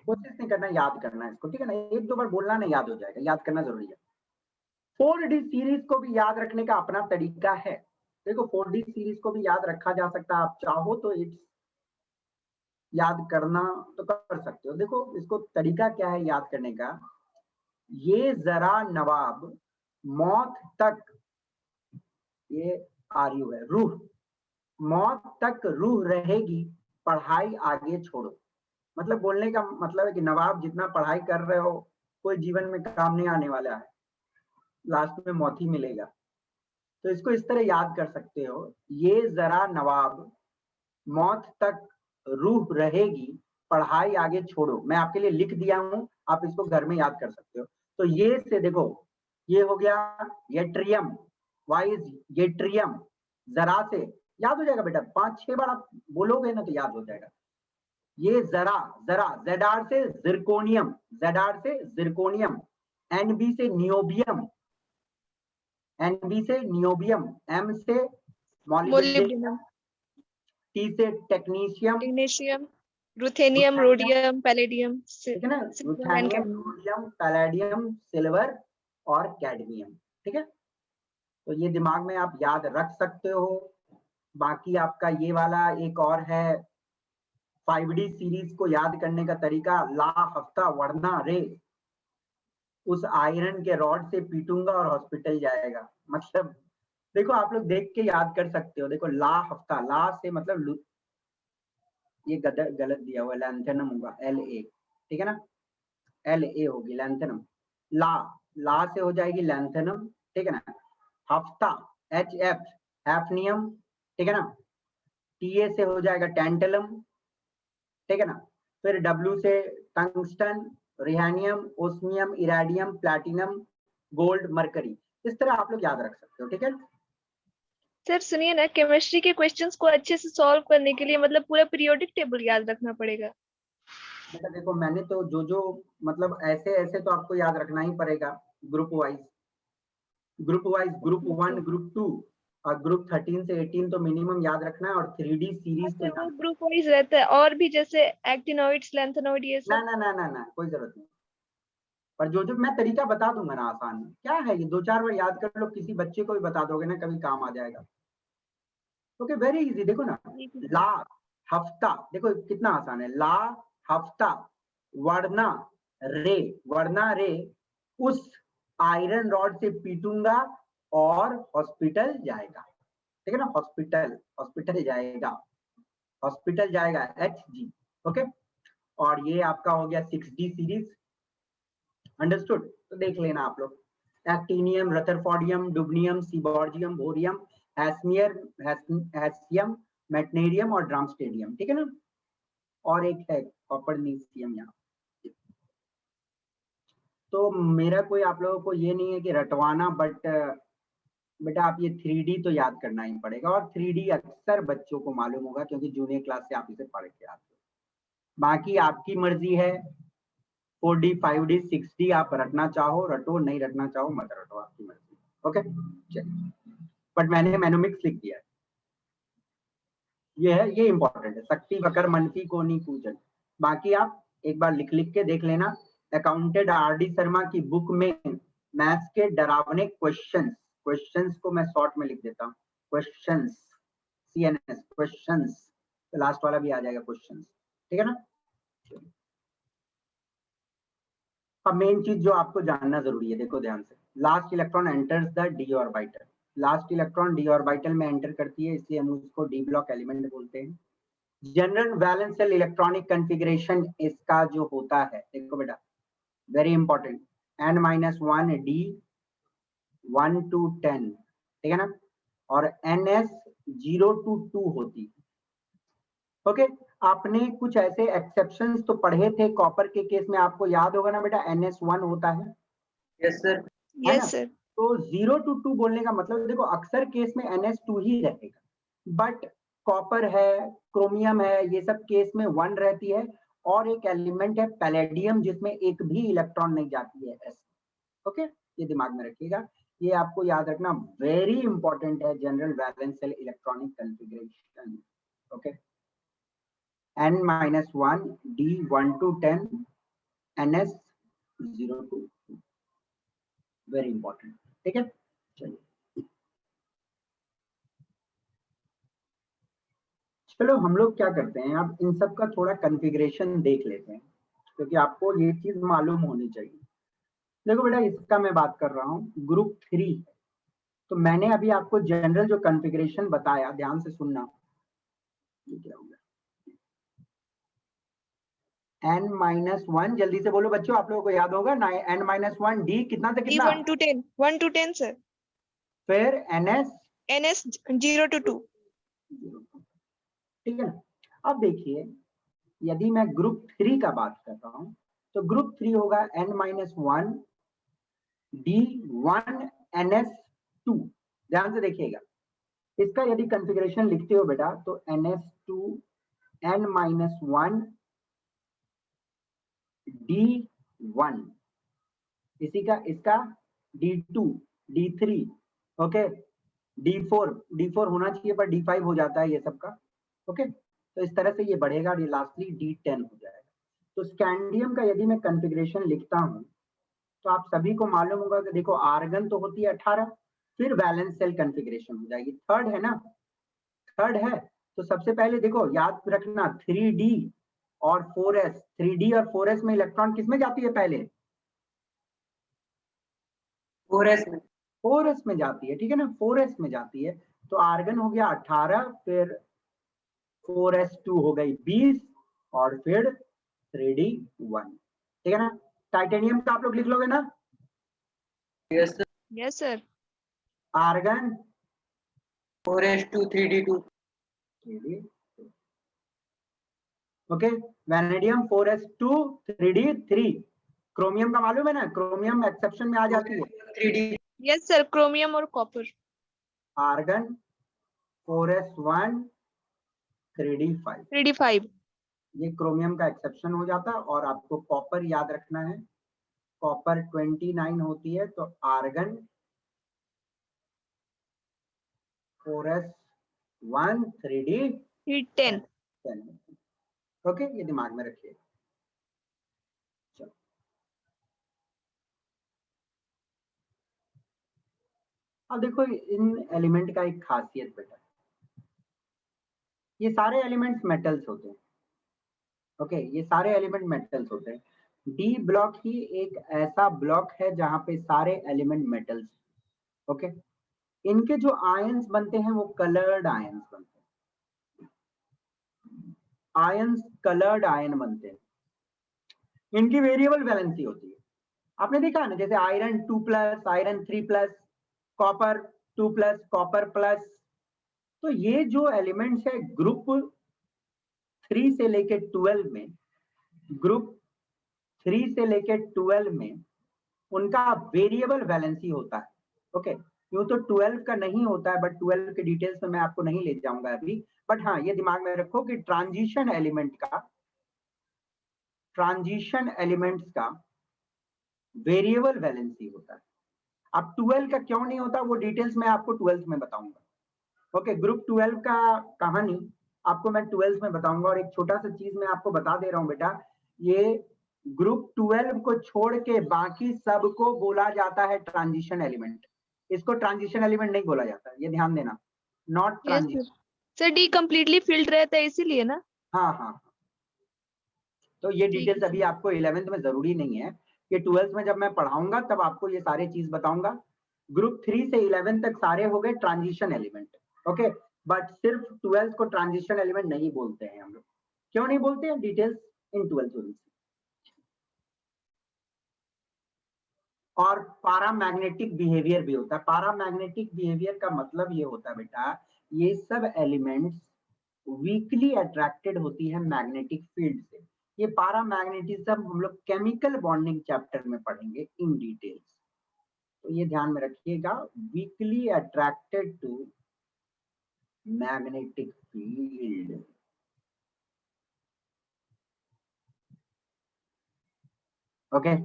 कोशिश नहीं करना, याद करना है इसको, ठीक है ना। एक दो बार बोलना नहीं, याद हो जाएगा, याद करना जरूरी है। 4D सीरीज को भी याद रखने का अपना तरीका है। देखो 4D सीरीज को भी याद रखा जा सकता है, आप चाहो तो इट्स याद करना तो कर सकते हो। देखो इसको तरीका क्या है याद करने का। ये जरा नवाब मौत तक, ये आर्यु है, रूह मौत तक रूह रहेगी पढ़ाई आगे छोड़ो। मतलब बोलने का मतलब है कि नवाब जितना पढ़ाई कर रहे हो कोई जीवन में काम नहीं आने वाला है, लास्ट में मौत ही मिलेगा। तो इसको इस तरह याद कर सकते हो, ये जरा नवाब मौत तक रूह रहेगी पढ़ाई आगे छोड़ो। मैं आपके लिए लिख दिया हूं, आप इसको घर में याद कर सकते हो। तो ये से देखो ये हो गया येट्रियम, वाइज येट्रियम, जरा से याद हो जाएगा बेटा, 5-6 बार आप बोलोगे ना तो याद हो जाएगा। ये जरा, जरा जेडार से जिरकोनियम, जेडार से जिरकोनियम, एनबी से नियोबियम, एनबी से नियोबियम, एम से मोलिब्डेनम, टी से technetium,
magnesium, ruthenium, rhodium, palladium,
ठीक है ना, रुथेनियम, रोडियम, पैलेडियम, सिल्वर और कैडमियम, ठीक है। तो ये दिमाग में आप याद रख सकते हो। बाकी आपका ये वाला एक और है 5D सीरीज को याद करने का तरीका, ला हफ्ता वरना रे, उस आयरन के रॉड से पीटूंगा और हॉस्पिटल जाएगा। मतलब देखो आप लोग देख के याद कर सकते हो। देखो ला हफ्ता, ला से मतलब ये गलत दिया हुआ, लैंथेनम होगा, LA, ठीक है ना, LA होगी लैंथेनम। ला, ला से हो जाएगी लैंथेनम, ठीक है ना। हफ्ता HF हैफनियम, ठीक है ना। TA से हो जाएगा टैंटलम, ठीक है ना। फिर W से tungsten, rhenium, osmium, iridium, platinum, gold, mercury. इस तरह आप लोग याद रख सकते हो, ठीक है।
सर सुनिए ना, केमिस्ट्री के क्वेश्चंस को अच्छे से सॉल्व करने के लिए मतलब पूरा पीरियोडिक टेबल याद रखना पड़ेगा।
बेटा देखो मैंने तो जो मतलब ऐसे ऐसे तो आपको याद रखना ही पड़ेगा group wise. Group wise, group 1, group 2 और ग्रुप 13 से 18 तो मिनिमम याद रखना है, और 3D सीरीज तो
वो ग्रुप वाइज रहता है, और भी जैसे एक्टिनोइड्स, लैंथेनोइड, ये
ना
सब।
ना ना ना ना कोई जरूरत नहीं, पर जो जो मैं तरीका बता दूंगा ना आसान, क्या है ये 2-4 बार याद कर लो, किसी बच्चे को भी बता दोगे ना कभी काम आ जाएगा। ओके वेरी इजी, देखो ना, ला हफ्ता, देखो कितना आसान है, ला हफ्ता वरना रे, वरना रे उस आयरन रॉड से पीटूंगा और हॉस्पिटल जाएगा, ठीक है ना, हॉस्पिटल, हॉस्पिटल जाएगा, हॉस्पिटल जाएगा, HG। ओके, और ये आपका हो गया 6D सीरीज, अंडरस्टूड। तो देख लेना आप लोग, एक्टिनियम, रदरफोर्डियम, डुबनियम, सीबॉर्जियम, बोरियम, हैस्सियम, मेटनेरियम और ड्रमस्टेडियम, ठीक है ना, और एक है कॉपरनीसियम यहाँ। तो मेरा कोई आप लोगों को ये नहीं है कि रटवाना, बट बेटा आप ये 3D तो याद करना ही पड़ेगा, और 3D अक्सर बच्चों को मालूम होगा क्योंकि जूनियर क्लास से आप इसे पढ़ के आते हो। बाकी आपकी मर्जी है, 4D 5D 6D आप रटना चाहो रटो, नहीं रटना चाहो मत रटो, आपकी मर्जी। ओके चलिए, बट मैंने मेनोमिक्स लिख दिया है, ये है, ये इंपॉर्टेंट है, शक्ति वकर मनफी कोनी पूजन। बाकी आप एक बार लिख लिख के देख लेना। अकाउंटेंट RD शर्मा की बुक में मैथ्स के डरावने क्वेश्चंस, क्वेश्चंस को मैं शॉर्ट में लिख देता हूँ, क्वेश्चंस, CNS क्वेश्चंस, तो लास्ट वाला भी आ जाएगा क्वेश्चंस, ठीक है ना। अब मेन चीज जो आपको जानना जरूरी है, देखो ध्यान से, last electron enters the d orbital, last electron d orbital में एंटर करती है, इसलिए हम उसको d ब्लॉक एलिमेंट बोलते हैं। General valence shell electronic configuration इसका जो होता है, देखो बेटा very important, n-1 d 1 to 10, ठीक है ना, और ns 0 to 2 होती है। ओके आपने कुछ ऐसे एक्सेप्शंस तो पढ़े थे कॉपर के केस में, आपको याद होगा ना बेटा, NS1 होता है,
यस सर।
है ना?
Yes sir.
तो 0 to 2 बोलने का मतलब देखो अक्सर केस में NS2 ही रहेगा, बट कॉपर है, क्रोमियम है, ये सब केस में 1 रहती है, और एक एलिमेंट है पैलेडियम जिसमें एक भी इलेक्ट्रॉन नहीं जाती है S। ओके ये दिमाग में रखिएगा, ये आपको याद रखना वेरी इंपॉर्टेंट है, general valence shell electronic configuration. Okay n-1 d 1 to 10 ns 0 to 2, very important, ठीक है। चलिए चलो हम लोग क्या करते हैं, अब इन सब का थोड़ा कॉन्फ़िगरेशन देख लेते हैं, क्योंकि आपको ये चीज मालूम होनी चाहिए। देखो बेटा इसका मैं बात कर रहा हूँ, ग्रुप 3 है, तो मैंने अभी आपको जनरल जो कॉन्फ़िगरेशन बताया, ध्यान से सुनना, ये क्या हो गया, n-1, जल्दी से बोलो बच्चों, आप लोगों को याद होगा ना, n-1 d कितना से कितना,
1 to 10, 1 to 10 सर।
फिर ns
0 to 2।
ठीक है ना। अब देखिए यदि मैं ग्रुप 3 का बात कर रहा हूं, तो ग्रुप 3 होगा n-1 d 1 ns2, ध्यान से देखिएगा, इसका यदि कॉन्फ़िगरेशन लिखते हो बेटा तो ns2 n-1 d1, इसी का इसका d2 d3, ओके d4 होना चाहिए पर d5 हो जाता है ये सबका। ओके तो इस तरह से ये बढ़ेगा और ये लास्टली d10 हो जाएगा। तो स्कैंडियम का यदि मैं कॉन्फ़िगरेशन लिखता हूं तो आप सभी को मालूम होगा कि देखो आर्गन तो होती है 18, फिर वैलेंस शेल कॉन्फ़िगरेशन हो जाएगी, थर्ड है ना, थर्ड है। तो सबसे पहले देखो याद रखना 3D और 4s, 3D और 4s में इलेक्ट्रॉन किसमें जाती है, पहले
4s में,
4s में जाती है, ठीक है ना, 4s में जाती है। तो आर्गन हो गया 18, फिर 4s2 हो गई 20 और फिर 3D1, ठीक है ना। टाइटेनियम का आप लोग लिख लोगे ना,
yes sir.
Yes sir.
Argon
4s2 3d2,
okay, vanadium 4s2 3d3, chromium का मालूम है ना, क्रोमियम एक्सेप्शन में आ जाती है,
3d,
यस सर, क्रोमियम और copper.
Argon 4s1 3d5,
3d5।
ये क्रोमियम का एक्सेप्शन हो जाता है। और आपको कॉपर याद रखना है, कॉपर 29 होती है, तो आर्गन 4s1 3d
फिर 10।
10। ओके, ये दिमाग में रखिए। चलो, अब देखो इन एलिमेंट का एक खासियत बेटा, ये सारे एलिमेंट्स मेटल्स होते हैं। ओके, ये सारे एलिमेंट मेटल्स होते हैं। डी ब्लॉक ही एक ऐसा ब्लॉक है जहां पे सारे एलिमेंट मेटल्स। ओके, इनके जो आयंस बनते हैं वो कलर्ड आयंस बनते हैं। आयंस कलर्ड आयन बनते हैं। इनकी वेरिएबल वैलेंसी होती है। आपने देखा ना, जैसे iron 2+, iron 3+, copper 2+, copper plus. तो ये जो एलिमेंट्स है ग्रुप 3 से लेके 12 में, ग्रुप 3 से लेके 12 में उनका वेरिएबल वैलेंसी होता है। ओके, यूं तो 12 का नहीं होता है, बट 12 के डिटेल्स में मैं आपको नहीं ले जाऊंगा अभी। बट हाँ, ये दिमाग में रखो कि ट्रांजिशन एलिमेंट्स का वेरिएबल वैलेंसी होता है। अब 12 का क्यों नहीं होता वो डिटेल्स मैं आपको 12th में बताऊंगा। ओके, ग्रुप 12 का कहानी आपको मैं 12th में बताऊंगा। और एक छोटा सा चीज मैं आपको बता दे रहा हूं बेटा, ये ग्रुप 12 को छोड़ के बाकी सबको बोला जाता है ट्रांजिशन एलिमेंट। इसको ट्रांजिशन एलिमेंट नहीं बोला जाता, ये ध्यान देना, not
yes
transition.
Sir, D completely field रहता है इसीलिए ना।
हाँ, तो ये
ठीक
डिटेल्स
है
अभी आपको 11th में जरूरी नहीं है, कि 12th में जब मैं पढ़ाऊंगा तब आपको ये सारे चीज बताऊंगा। ग्रुप 3 से 11 तक सारे हो गए ट्रांजिशन एलिमेंट। ओके, बट सिर्फ 12th को ट्रांजिशन एलिमेंट नहीं बोलते हैं हम लोग। क्यों नहीं बोलते हैं, डिटेल्स इन 12th होगी। और पैरामैग्नेटिक बिहेवियर भी होता है। पैरामैग्नेटिक बिहेवियर का मतलब ये होता है बेटा, ये सब एलिमेंट्स वीकली अट्रैक्टेड होती है मैग्नेटिक फील्ड से। ये पैरामैग्नेटिज्म हम लोग केमिकल बॉन्डिंग चैप्टर में पढ़ेंगे इन डिटेल्स, तो ये ध्यान में रखिएगा, weakly attracted to magnetic field. Okay,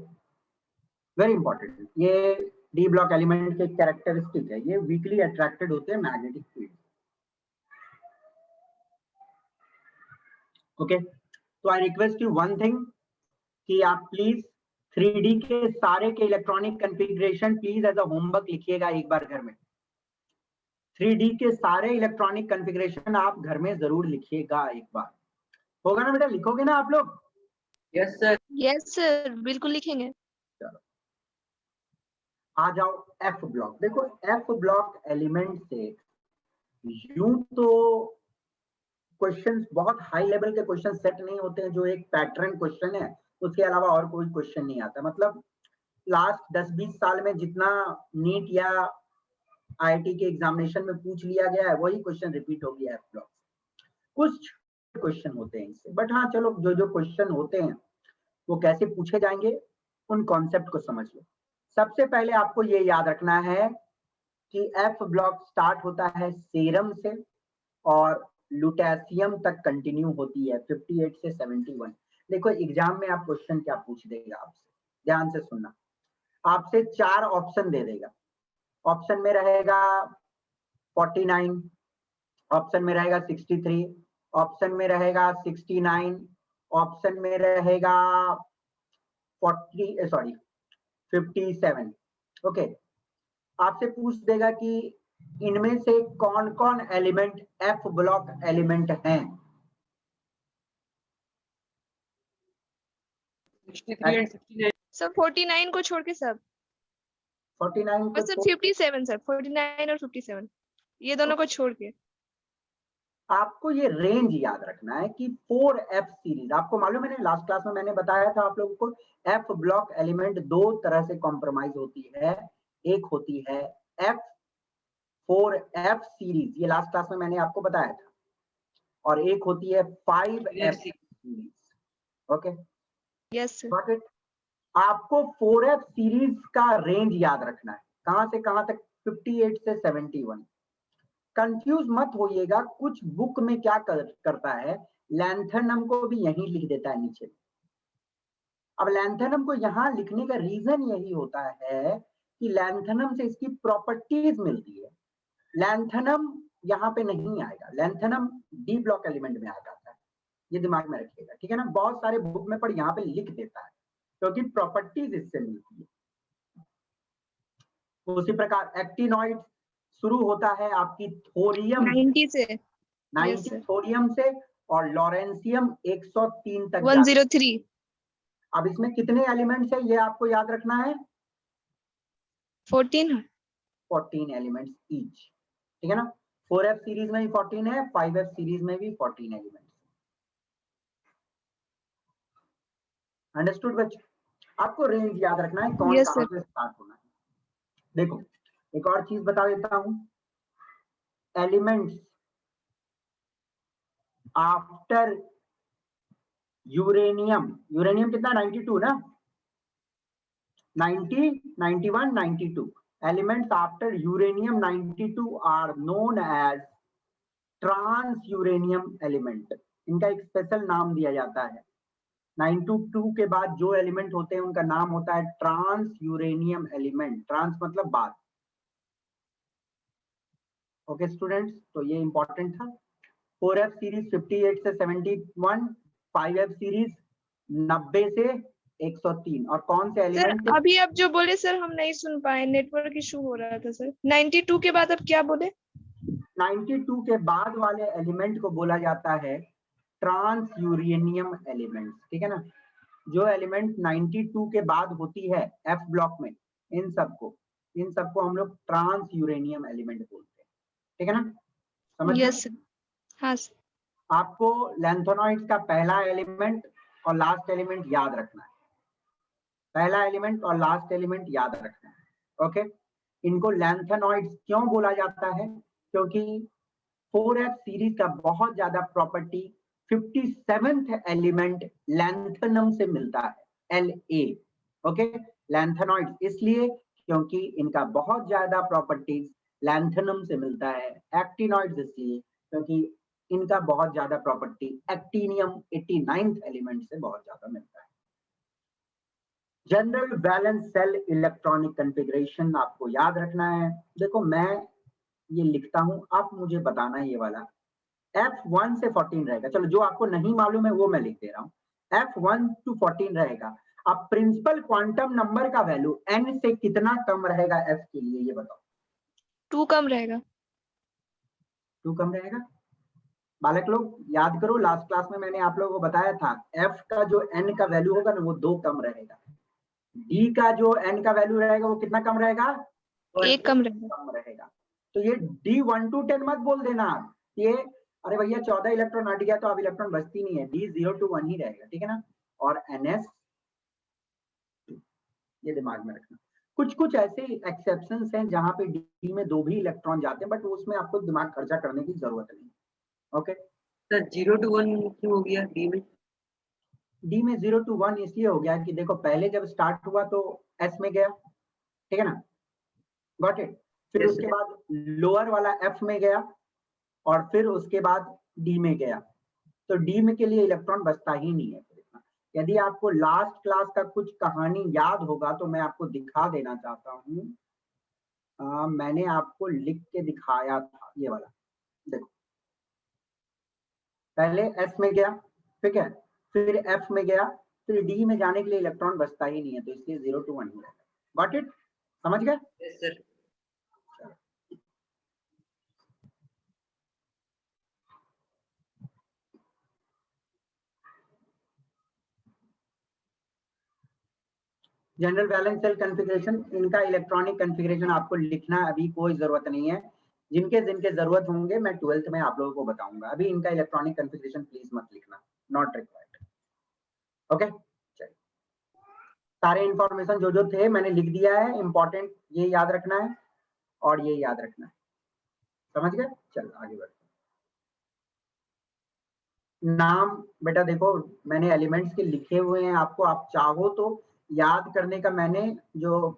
very important, ये डी ब्लॉक एलिमेंट के कैरेक्टरिस्टिक है, ये वीकली अट्रैक्टेड होते हैं मैग्नेटिक फील्ड। ओके, तो I request you one thing, कि आप प्लीज 3D के सारे के electronic configuration please as a homework लिखिएगा एक बार घर में। 3D के सारे इलेक्ट्रॉनिक कॉन्फ़िगरेशन आप घर में जरूर लिखिएगा एक बार। होगा ना बेटा, लिखोगे ना आप लोग?
Yes sir.
यस सर, बिल्कुल लिखेंगे।
चलो आ जाओ एफ ब्लॉक। देखो एफ ब्लॉक एलिमेंट से यूं तो क्वेश्चंस बहुत हाई लेवल के क्वेश्चन सेट नहीं होते हैं, जो एक पैटर्न क्वेश्चन है उसके अलावा और कोई क्वेश्चन नहीं आता। मतलब लास्ट 10-20 साल में जितना नीट या आईआईटी के एग्जामिनेशन में पूछ लिया गया है वही क्वेश्चन रिपीट हो गया है एफ ब्लॉक। कुछ क्वेश्चन होते हैं इससे, बट हाँ चलो, जो जो क्वेश्चन होते हैं वो कैसे पूछे जाएंगे उन कॉन्सेप्ट को समझ लो। सबसे पहले आपको ये याद रखना है कि एफ ब्लॉक स्टार्ट होता है सीरम से और लुटेशियम तक कंटिन्यू होती है 58 से 71। देखो एग्जाम में आप क्वेश्चन क्या पूछ देगा आपसे, ध्यान से सुनना। आपसे 4 ऑप्शन दे देगा। ऑप्शन में रहेगा 49, ऑप्शन में रहेगा 63, ऑप्शन में रहेगा 69, ऑप्शन में रहेगा 57। ओके, आपसे पूछ देगा कि इनमें से कौन कौन एलिमेंट एफ ब्लॉक एलिमेंट हैं।
63 एंड 69।
सर 49 को छोड़ के सब,
49
और
को
सर
छोड़
57 सर, 49 और 57 ये दोनों को छोड़ के।
आपको ये रेंज याद रखना है कि 4F सीरीज, आपको मालूम है ना, लास्ट क्लास में मैंने बताया था आप लोगों को, एफ ब्लॉक एलिमेंट 2 तरह से कॉम्प्रोमाइज होती है। एक होती है F4F सीरीज, ये लास्ट क्लास में मैंने आपको बताया था, और एक होती है 5F series. Okay,
yes sir.
Got it. आपको 4F सीरीज का रेंज याद रखना है, कहां से कहां तक, 58 से 71। कंफ्यूज मत होइएगा, कुछ बुक में क्या करता है, लैंथेनम को भी यहीं लिख देता है नीचे। अब लैंथेनम को यहां लिखने का रीजन यही होता है कि लैंथेनम से इसकी प्रॉपर्टीज मिलती है। लैंथेनम यहाँ पे नहीं आएगा, लैंथेनम डी ब्लॉक एलिमेंट में आ जाता है, ये दिमाग में रखिएगा, ठीक है ना। बहुत सारे बुक में पर यहाँ पे लिख देता है क्योंकि प्रॉपर्टीज इससे मिलती है। उसी प्रकार एक्टिनॉइड शुरू होता है आपकी थोरियम
90 से
90
Yes, sir.
थोरियम से और लॉरेंसियम 103 तक जाता है।
103
अब इसमें कितने एलिमेंट्स है ये आपको याद रखना है,
14
14 एलिमेंट्स ईच, ठीक है ना। 4f सीरीज में भी 14 है, 5f सीरीज में भी 14 एलिमेंट्स। अंडरस्टूड बच्चों? आपको रेंज याद रखना है, कौन
Yes,
कहां
sir.
से स्टार्ट होना है। देखो एक और चीज बता देता हूं, एलिमेंट्स आफ्टर यूरेनियम, यूरेनियम कितना 92 ना, 90, 91, 92 elements after uranium 92 are known as trans uranium element। इनका एक स्पेशल नाम दिया जाता है। 92 के बाद जो एलिमेंट होते हैं उनका नाम होता है ट्रांस यूरेनियम एलिमेंट। ट्रांस मतलब बाद। ओके स्टूडेंट्स, तो ये इंपॉर्टेंट था। 4f सीरीज 58 से 71, 5f सीरीज 90 से 103। और कौन से
सर
एलिमेंट?
अभी आप जो बोले सर हम नहीं सुन पाए, नेटवर्क इशू हो रहा था सर। 92 के बाद आप क्या बोले?
92 के बाद वाले एलिमेंट को बोला जाता है ट्रांस यूरेनियम एलिमेंट्स, ठीक है ना। जो एलिमेंट 92 के बाद होती है एफ ब्लॉक में, इन सबको हम लोग ट्रांस यूरेनियम एलिमेंट बोलते हैं, ठीक है ना। समझ गए?
Yes sir. हाँ सर।
आपको लैंथेनॉइड्स का पहला एलिमेंट और लास्ट एलिमेंट याद रखना है। पहला एलिमेंट और लास्ट एलिमेंट याद रखना है। ओके, इनको लैंथेनॉइड्स क्यों बोला जाता है? क्योंकि 4f सीरीज का बहुत ज्यादा प्रॉपर्टी 57th एलिमेंट लैंथेनम से मिलता है, La। ओके, लैंथेनॉइड्स इसलिए क्योंकि इनका बहुत ज्यादा प्रॉपर्टीज लैंथेनम से मिलता है। एक्टिनॉइड्स इसलिए क्योंकि इनका बहुत ज्यादा प्रॉपर्टी एक्टिनियम 89th एलिमेंट से बहुत ज्यादा मिलता है। General valence shell electronic configuration आपको याद रखना है। देखो मैं ये लिखता हूं, आप मुझे बताना है ये वाला F1 से 14 रहेगा। चलो जो आपको नहीं मालूम है वो मैं लिख दे रहा हूँ, F1 to 14 रहेगा। अब प्रिंसिपल क्वांटम नंबर का वैल्यू n से कितना कम रहेगा f के लिए, ये बताओ।
2 कम रहेगा।
2 कम रहेगा। बालक लोग याद करो, लास्ट क्लास में मैंने आप लोगों को बताया था f का जो n का वैल्यू होगा ना वो 2 कम रहेगा। d का जो n का वैल्यू रहेगा वो कितना कम रहेगा?
1 कम रहेगा।
कम रहेगा। तो ये d1 to 10 मत बोल देना आप, ये अरे भैया 14 इलेक्ट्रॉन हट गया तो अब इलेक्ट्रॉन बचती नहीं है, d0 to 1 ही रहेगा, ठीक है ना। और ns ये दिमाग में रखना। कुछ कुछ ऐसे एक्सेप्शंस हैं जहां पे डी में 2 भी इलेक्ट्रॉन जाते हैं, बट उसमें आपको दिमाग खर्चा करने की जरूरत नहीं। ओके,
सर 0 to 1 क्यों हो गया डी में?
डी में 0 to 1 इसलिए हो गया कि देखो पहले जब स्टार्ट हुआ तो एस में गया, ठीक है ना, गॉट इट। फिर
Yes,
उसके
sir.
बाद लोअर वाला एफ में गया और फिर उसके बाद डी में गया, तो डी में के लिए इलेक्ट्रॉन बचता ही नहीं है। यदि आपको लास्ट क्लास का कुछ कहानी याद होगा तो मैं आपको दिखा देना चाहता हूँ। मैंने आपको लिख के दिखाया था ये वाला, देखो पहले एस में गया, ठीक है, फिर एफ में गया, फिर डी में जाने के लिए इलेक्ट्रॉन बचता ही नहीं है, तो इसलिए 0 to 1 ही रहेगा। Got it? समझ गए?
Yes sir.
General valence shell configuration, इनका इलेक्ट्रॉनिक कॉन्फ़िगरेशन आपको लिखना अभी कोई जरूरत नहीं है। जिनके जिनके जरूरत होंगे मैं 12th में आप लोगों को बताऊंगा। अभी इनका इलेक्ट्रॉनिक कॉन्फ़िगरेशन प्लीज मत लिखना, नॉट रिक्वायर्ड। ओके, चलिए सारे इंफॉर्मेशन जो जो थे मैंने लिख दिया है। इंपॉर्टेंट ये याद रखना है और ये याद रखना है, समझ गए? चल आगे बढ़ते। नाम बेटा देखो मैंने एलिमेंट्स के लिखे हुए हैं, आपको आप चाहो तो याद करने का मैंने जो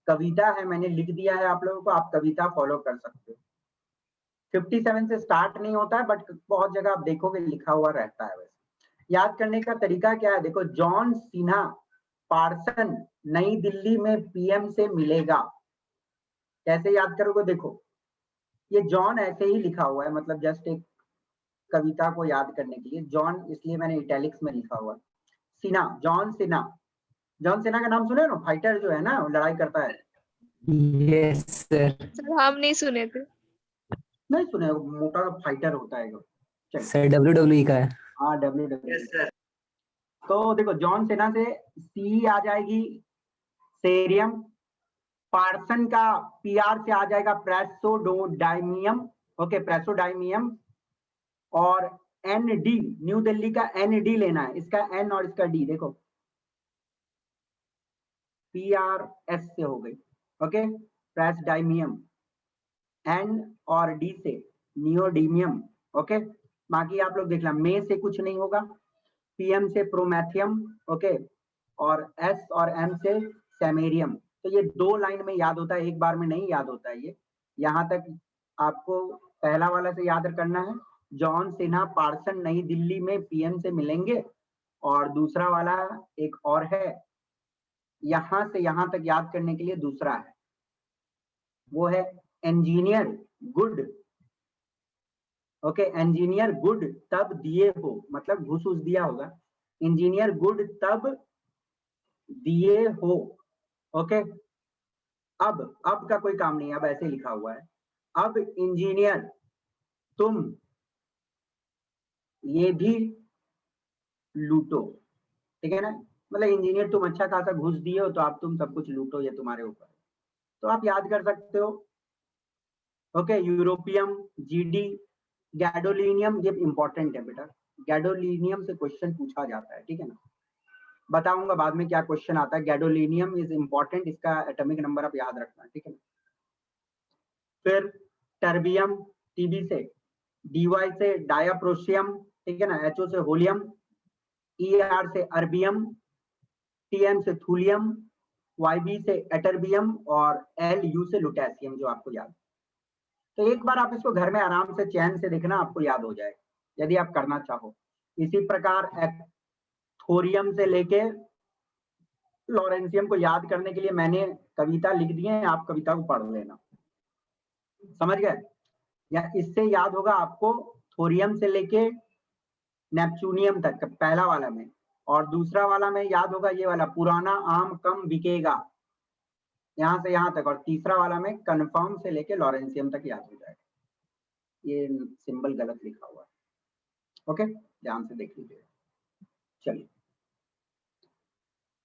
कविता है मैंने लिख दिया है आप लोगों को, आप कविता फॉलो कर सकते हो। 57 से स्टार्ट नहीं होता है बट बहुत जगह आप देखोगे लिखा हुआ रहता है। वैसे याद करने का तरीका क्या है? देखो, जॉन सिन्हा पार्सन नई दिल्ली में पीएम से मिलेगा, कैसे याद करोगे? देखो ये जॉन ऐसे ही लिखा हुआ है, मतलब जस्ट एक कविता को याद करने के लिए जॉन, इसलिए मैंने इटैलिक्स में लिखा हुआ है। सिन्हा, जॉन सिन्हा, जॉन सिन्हा का नाम सुने ना, फाइटर जो है ना, लड़ाई करता है।
Yes sir.
सर हम नहीं सुने थे।
नहीं सुने, मोटा फाइटर होता है जो।
सर WWE का है।
हाँ WWE।
Yes sir.
तो देखो जॉन सिन्हा से सी आ जाएगी सेरियम, पार्सन का पीआर से आ जाएगा प्रेसोडाइमियम, ओके प्रेसोडाइमियम, और एनडी, न्यू दिल्ली का एनडी लेना है, इसका एन और इसका डी देखो, पीआरएस से हो गई, ओके प्रेसडाइमियम, एन और डी से नियोडीमियम, ओके। बाकी आप लोग देख लो, मे से कुछ नहीं होगा, पीएम से प्रोमेथियम, ओके, और एस और एम से सेमेरियम। तो ये 2 लाइन में याद होता है, एक बार में नहीं याद होता है ये। यहाँ तक आपको पहला वाला से याद करना है, जॉन सिन्हा पार्सन नई दिल्ली में पीएम से मिलेंगे, और दूसरा वाला एक और है, यहां से यहां तक याद करने के लिए दूसरा है, वो है engineer good, okay engineer good तब दिए हो, मतलब घूस उस दिया होगा, इंजीनियर गुड तब दिए हो, ओके। अब का कोई काम नहीं, अब ऐसे लिखा हुआ है, अब इंजीनियर तुम ये भी लूटो, ठीक है ना, मतलब इंजीनियर तुम अच्छा खासा घूस दिए हो तो आप तुम सब कुछ लूटो, ये तुम्हारे ऊपर। तो आप याद कर सकते हो, ओके। यूरोपियम, जीडी, गैडोलिनियम, ये इंपॉर्टेंट है बेटा, गैडोलिनियम से क्वेश्चन पूछा जाता है, ठीक है ना, बताऊंगा बाद में क्या क्वेश्चन आता है। गैडोलिनियम इज इंपॉर्टेंट, इसका एटॉमिक नंबर आप याद रखना, ठीक है ना। फिर टर्बियम, टीबी से, डीवाई से डायाप्रोशियम, ठीक है ना, एचओ से होलियम, ईआर से अर्बियम, टीएम से थूलियम, वाईबी से एटर्बियम, और एलयू से लुटेशियम, जो आपको याद। तो एक बार आप इसको घर में आराम से चैन से देखना, आपको याद हो जाएगा यदि आप करना चाहो। इसी प्रकार थोरियम से लेके लॉरेंसियम को याद करने के लिए मैंने कविता लिख दी है, आप कविता को पढ़ लेना, समझ गए। या इससे याद होगा आपको, थोरियम से लेके नेपच्यूनियम तक पहला वाला में, और दूसरा वाला में याद होगा ये वाला, पुराना आम कम बिकेगा, यहां से यहां तक, और तीसरा वाला में कन्फर्म से लेके लॉरेंसियम तक याद हो जाएगा। ये सिंबल गलत लिखा हुआ है, ओके ध्यान से देख लीजिए। चलिए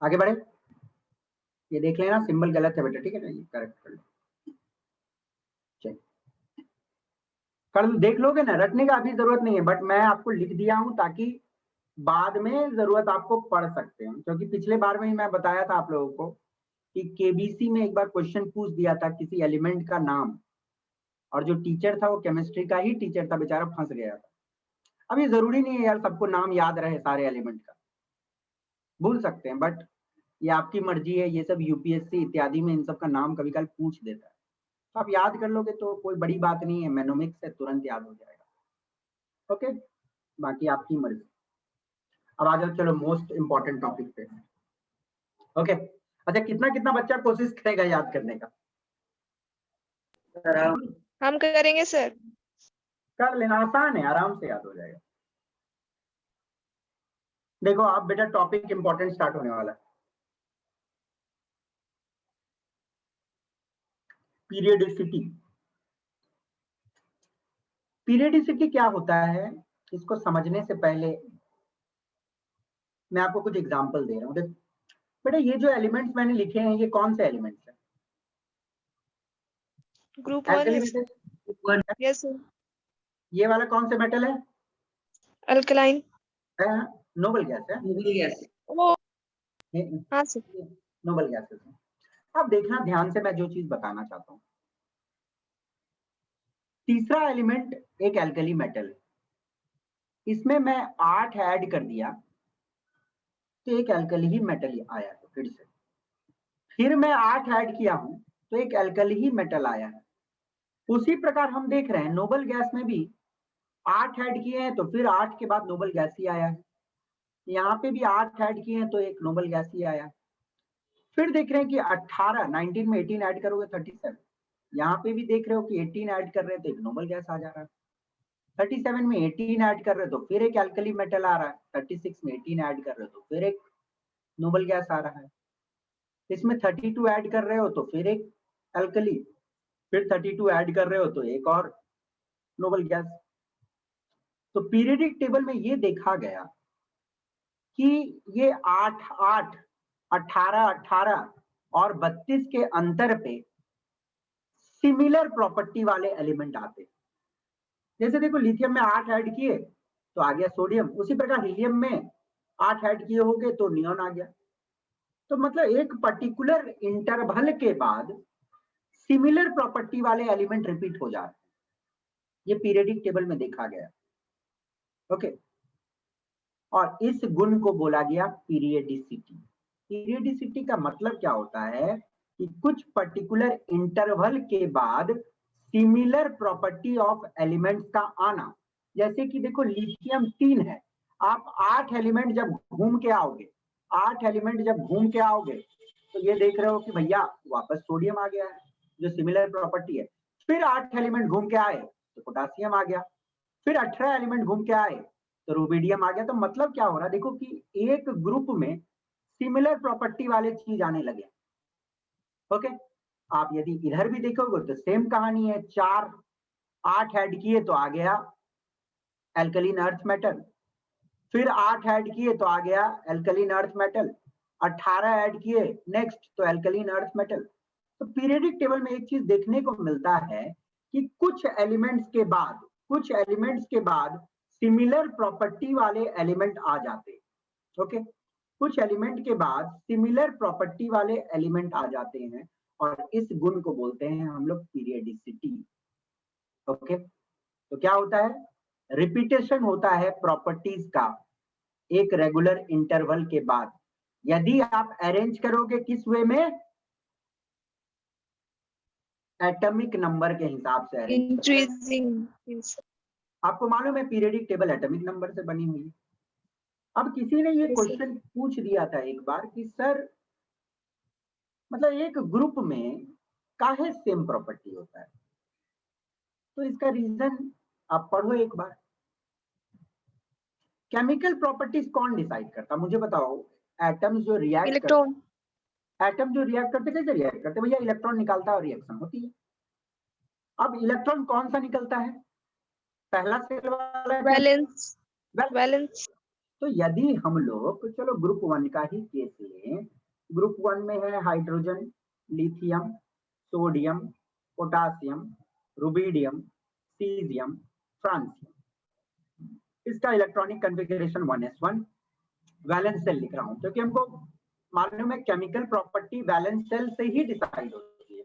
आगे बढ़े, ये देख लेना सिंबल गलत है बेटा, ठीक है ना, ये करेक्ट कर लो, कर देख लोगे ना, रटने का अभी जरूरत नहीं है, बट मैं आपको लिख दिया हूं ताकि बाद में जरूरत आपको पड़ सकते हैं, क्योंकि पिछले बार में ही मैं बताया था आप लोगों को कि केबीसी में एक बार क्वेश्चन पूछ दिया था किसी एलिमेंट का नाम, और जो टीचर था वो केमिस्ट्री का ही टीचर था, बेचारा फंस गया था। अब ये जरूरी नहीं है यार सबको नाम याद रहे सारे एलिमेंट का, भूल सकते हैं, बट ये आपकी मर्जी है, ये सब यूपीएससी इत्यादि में इन सब का नाम कभी कभी पूछ देता है, तो आप याद कर लोगे तो कोई बड़ी बात नहीं है, मेनोमिक्स से तुरंत याद हो जाएगा, ओके बाकी आपकी मर्जी। अब आ जाओ, चलो मोस्ट इंपॉर्टेंट टॉपिक पे, ओके। अच्छा कितना कितना बच्चा कोशिश करेगा याद करने का?
हम करेंगे सर।
कर लेना, आसान है, आराम से याद हो जाएगा। देखो आप बेटा, टॉपिक इंपॉर्टेंट स्टार्ट होने वाला है, पीरियडिसिटी। पीरियडिसिटी क्या होता है, इसको समझने से पहले मैं आपको कुछ एग्जांपल दे रहा हूँ। बेटा ये जो एलिमेंट्स मैंने लिखे हैं, ये कौन से एलिमेंट्स हैं?
ग्रुप 1 है। Yes sir.
ये वाला कौन से मेटल है?
अल्कलाइन।
नोबल गैस है,
नोबल गैस।
ओ हाँ सर।
नोबल गैसेस है। अब देखना ध्यान से, मैं जो चीज बताना चाहता हूँ, तीसरा एलिमेंट एक एल्कली मेटल है, इसमें मैं 8 ऐड कर दिया तो एक एल्कली ही मेटल आया है, फिर मैं 8 ऐड किया हूं तो एक एल्कली ही मेटल आया है। उसी प्रकार हम देख रहे हैं नोबल गैस में भी 8 ऐड किए हैं तो फिर 8 के बाद नोबल गैस ही आया है, यहाँ पे भी 8 ऐड किए हैं तो एक नोबल गैस ही आया है। फिर देख रहे हैं कि 18 19 में 18 ऐड करोगे 37, यहाँ पे भी देख रहे हो कि 18 ऐड कर रहे हैं तो एक नोबल गैस आ जा रहा है। 37 में 18 ऐड कर रहे हो तो फिर एक एल्कली मेटल आ रहा है। 36 में 18 ऐड कर रहे हो तो फिर एक नोबल गैस आ रहा है। इसमें 32 ऐड कर रहे हो तो फिर एक एल्कली, फिर 32 ऐड कर रहे हो तो एक और नोबल गैस। तो पीरियडिक टेबल में ये देखा गया कि ये 8, 8, 18, 18 और 32 के अंतर पे सिमिलर प्रॉपर्टी वाले एलिमेंट आते हैं। जैसे देखो लिथियम में 8 ऐड किए तो आ गया सोडियम, उसी प्रकार हीलियम में 8 ऐड किए होंगे तो नियॉन आ गया। तो मतलब एक पर्टिकुलर इंटरवल के बाद सिमिलर प्रॉपर्टी वाले एलिमेंट रिपीट हो जा रहे हैं, ये पीरियडिक टेबल में देखा गया। ओके, और इस गुण को बोला गया पीरियडिसिटी। पीरियडिसिटी का मतलब क्या होता है कि कुछ पर्टिकुलर इंटरवल के बाद सिमिलर प्रॉपर्टी ऑफ एलिमेंट्स का आना। जैसे कि देखो लिथियम 3 है, आप 8 एलिमेंट जब घूम के आओगे, 8 एलिमेंट जब घूम के आओगे तो ये देख रहे हो कि भैया वापस सोडियम आ गया है जो सिमिलर प्रॉपर्टी है। फिर 8 एलिमेंट घूम के आए तो पोटासियम आ गया, फिर 18 एलिमेंट घूम के आए तो रुबिडियम आ गया। तो मतलब क्या हो रहा है देखो कि एक ग्रुप में सिमिलर प्रॉपर्टी वाले चीज आने लगे। ओके, आप यदि इधर भी देखोगे तो सेम कहानी है। 4, 8 ऐड किए तो आ गया एल्कलीन अर्थ मेटल, फिर 8 ऐड किए तो आ गया एल्कलीन अर्थ मेटल, 18 ऐड किए नेक्स्ट तो एल्कलीन अर्थ मेटल। तो पीरियडिक टेबल में एक चीज देखने को मिलता है कि कुछ एलिमेंट्स के बाद सिमिलर प्रॉपर्टी वाले एलिमेंट आ जाते हैं। ओके, कुछ एलिमेंट के बाद सिमिलर प्रॉपर्टी वाले एलिमेंट आ जाते हैं और इस गुण को बोलते हैं हम लोग पीरियडिसिटी। ओके, तो क्या होता है, रिपीटेशन होता है प्रॉपर्टीज का एक रेगुलर इंटरवल के बाद। यदि आप अरेंज करोगे किस वे में, एटॉमिक नंबर के हिसाब से अरेंज।
इंक्रीजिंग।
आपको मालूम है पीरियडिक टेबल एटॉमिक नंबर से बनी हुई है। अब किसी ने ये क्वेश्चन पूछ दिया था एक बार कि सर मतलब एक ग्रुप में काहे सेम प्रॉपर्टी होता है, तो इसका रीजन आप पढ़ो एक बार। केमिकल प्रॉपर्टीज कौन डिसाइड करता, मुझे बताओ। एटम्स जो रिएक्ट
इलेक्ट्रॉन,
एटम जो रिएक्ट करते कैसे रिएक्ट करते भैया, इलेक्ट्रॉन निकालता है और रिएक्शन होती है। अब इलेक्ट्रॉन कौन सा निकलता है, पहला सेल वाला,
वैलेंस, वैलेंस।
तो यदि हम लोग चलो ग्रुप 1 का ही केस लें, ग्रुप 1 में है hydrogen, lithium, sodium, potassium, rubidium, caesium, francium. इसका electronic configuration 1s1। Valence shell लिख रहा हूं क्योंकि हमको मालूम है केमिकल प्रॉपर्टी वैलेंस सेल से ही डिसाइड होती है।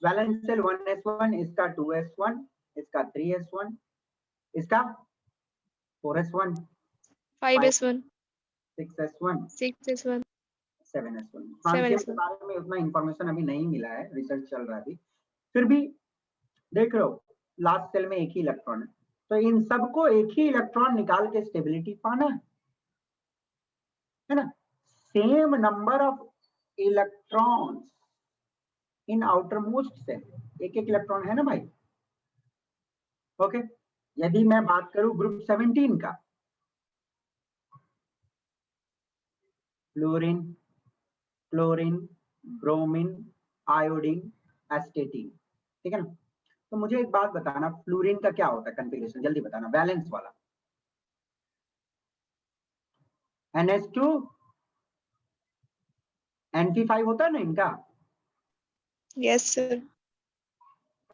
वैलेंस सेल 1s1, इसका 2s1, इसका 3s1, इसका 4s1,
5s1,
6s1,
6s1,
7s1। Francium के बारे में उतना इंफॉर्मेशन अभी नहीं मिला है, रिसर्च चल रहा है अभी। फिर भी देख रहे हो लास्ट सेल में एक ही इलेक्ट्रॉन है, तो इन सबको एक ही इलेक्ट्रॉन निकाल के स्टेबिलिटी पाना है ना। Same number of electrons in outermost shell, एक एक इलेक्ट्रॉन है ना भाई। ओके, यदि मैं बात करूं ग्रुप 17 का, फ्लोरीन, क्लोरीन, ब्रोमीन, आयोडीन, एस्टेटीन, ठीक है ना। तो मुझे एक बात बताना, फ्लोरीन का क्या होता है कॉन्फ़िगरेशन, जल्दी बताना, वैलेंस वाला। NH2 NP5 होता है ना इनका,
यस सर,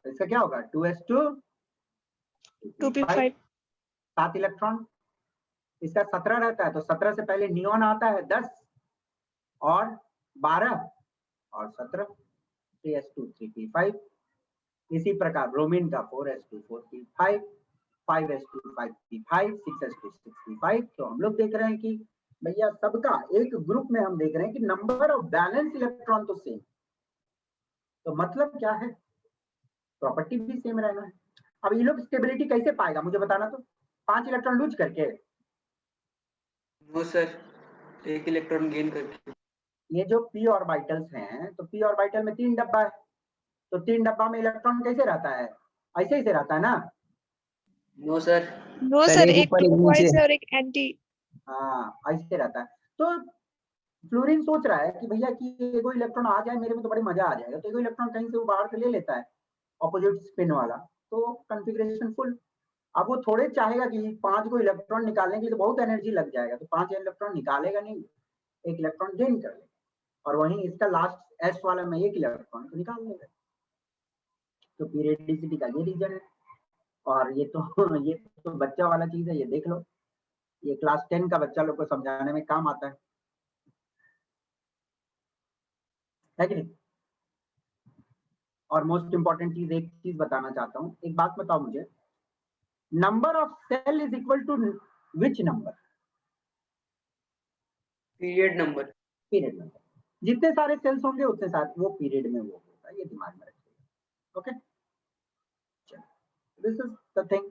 इसका क्या होगा 2s2
2p5,
7 इलेक्ट्रॉन, इसका 17 रहता है, तो 17 से पहले नियॉन आता है 10 और 12 और 17, 3s2 3p5। इसी प्रकार ब्रोमीन का 4s2 4p5, 5s2 5p5, 6s2 6p5। तो हम लोग देख रहे हैं कि भैया सबका एक ग्रुप में हम देख रहे हैं कि नंबर ऑफ बैलेंस इलेक्ट्रॉन तो सेम, तो मतलब क्या है, प्रॉपर्टी भी सेम रहना है। अब ये लोग स्टेबिलिटी कैसे पाएगा मुझे बताना, तो 5 इलेक्ट्रॉन लूज करके,
वो सर एक इलेक्ट्रॉन गेन करके।
ये जो p ऑर्बिटल्स हैं, तो p ऑर्बिटल में 3 डब्बा है, तो 3 डब्बा में इलेक्ट्रॉन कैसे रहता है, ऐसे ही से रहता है ना।
No sir.
No
sir,
sir,
एक
एक
ऊपर, एक
क्लॉकवाइज
नीचे।
है और एक एंटी।
हाँ ऐसे रहता है। तो फ्लोरीन सोच रहा है कि भैया कि एगो इलेक्ट्रॉन आ जाए मेरे में तो बड़ी मजा आ जाएगा, तो एगो इलेक्ट्रॉन कहीं से वो बाहर से ले लेता है ऑपोजिट स्पिन वाला, तो कॉन्फ़िगरेशन फुल। अब वो थोड़े चाहेगा कि 5 को इलेक्ट्रॉन निकालने के लिए तो बहुत एनर्जी लग जाएगा, तो 5 इलेक्ट्रॉन निकालेगा नहीं, एक इलेक्ट्रॉन गेन कर लेगा, और वहीं इसका लास्ट एस वाला में एक इलेक्ट्रॉन तो निकाल लेगा। तो पीरियडिसिटी का ये रीजन है। और ये तो बच्चा वाला चीज है, ये देख लो, ये क्लास 10 का बच्चा लोग को समझाने में काम आता है कि नहीं। और मोस्ट इंपॉर्टेंट चीज, एक चीज बताना चाहता हूँ, एक बात बताओ मुझे, number of shell is equal to which number?
Period number.
Period number. जितने सारे सेल्स होंगे उतने सारे वो पीरियड में वो होगा, ये दिमाग में रखिएगा। Okay, this is the thing.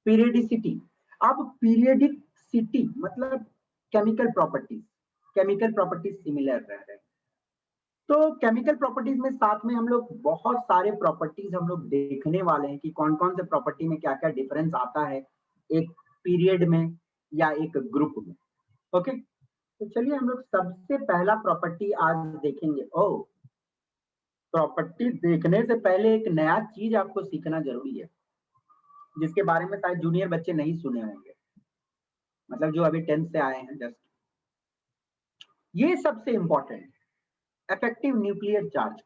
Periodicity. अब पीरियडिसिटी मतलब केमिकल प्रॉपर्टीज सिमिलर रह रहे हैं। तो केमिकल प्रॉपर्टीज में साथ में हम लोग बहुत सारे प्रॉपर्टीज हम लोग देखने वाले हैं कि कौन कौन से प्रॉपर्टी में क्या क्या डिफरेंस आता है एक पीरियड में या एक ग्रुप में। ओके, तो चलिए हम लोग सबसे पहला प्रॉपर्टी आज देखेंगे। ओ, प्रॉपर्टी देखने से पहले एक नया चीज आपको सीखना जरूरी है, जिसके बारे में शायद जूनियर बच्चे नहीं सुने होंगे, मतलब जो अभी 10th से आए हैं जस्ट। ये सबसे इंपॉर्टेंट, इफेक्टिव न्यूक्लियर चार्ज।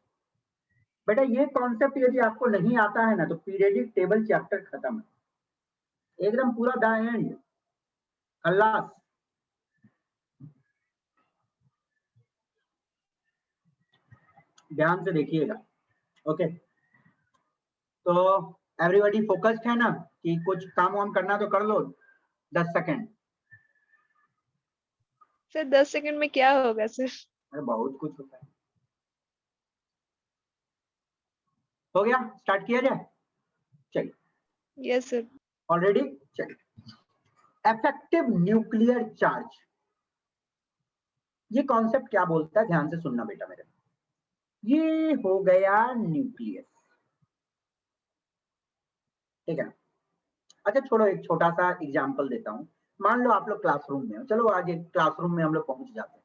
बेटा ये कॉन्सेप्ट यदि आपको नहीं आता है ना तो पीरियडिक टेबल चैप्टर खत्म है, एकदम पूरा द एंड, खल्लास। ध्यान से देखिएगा। ओके, तो एवरीबॉडी फोकस्ड है ना कि कुछ काम वाम करना तो कर लो। 10 सेकंड।
सर 10 सेकंड में क्या होगा सर?
अरे बहुत कुछ होता है। हो गया, स्टार्ट किया जाए? चलिए,
यस सर।
ऑलरेडी। चलिए, इफेक्टिव न्यूक्लियर चार्ज, ये कॉन्सेप्ट क्या बोलता है, ध्यान से सुनना बेटा मेरे। ये हो गया न्यूक्लियस, ठीक है। अच्छा छोड़ो, एक छोटा सा एग्जांपल देता हूँ। मान लो आप लोग क्लासरूम में हो, चलो आज एक क्लासरूम में हम लोग पहुंच जाते हैं।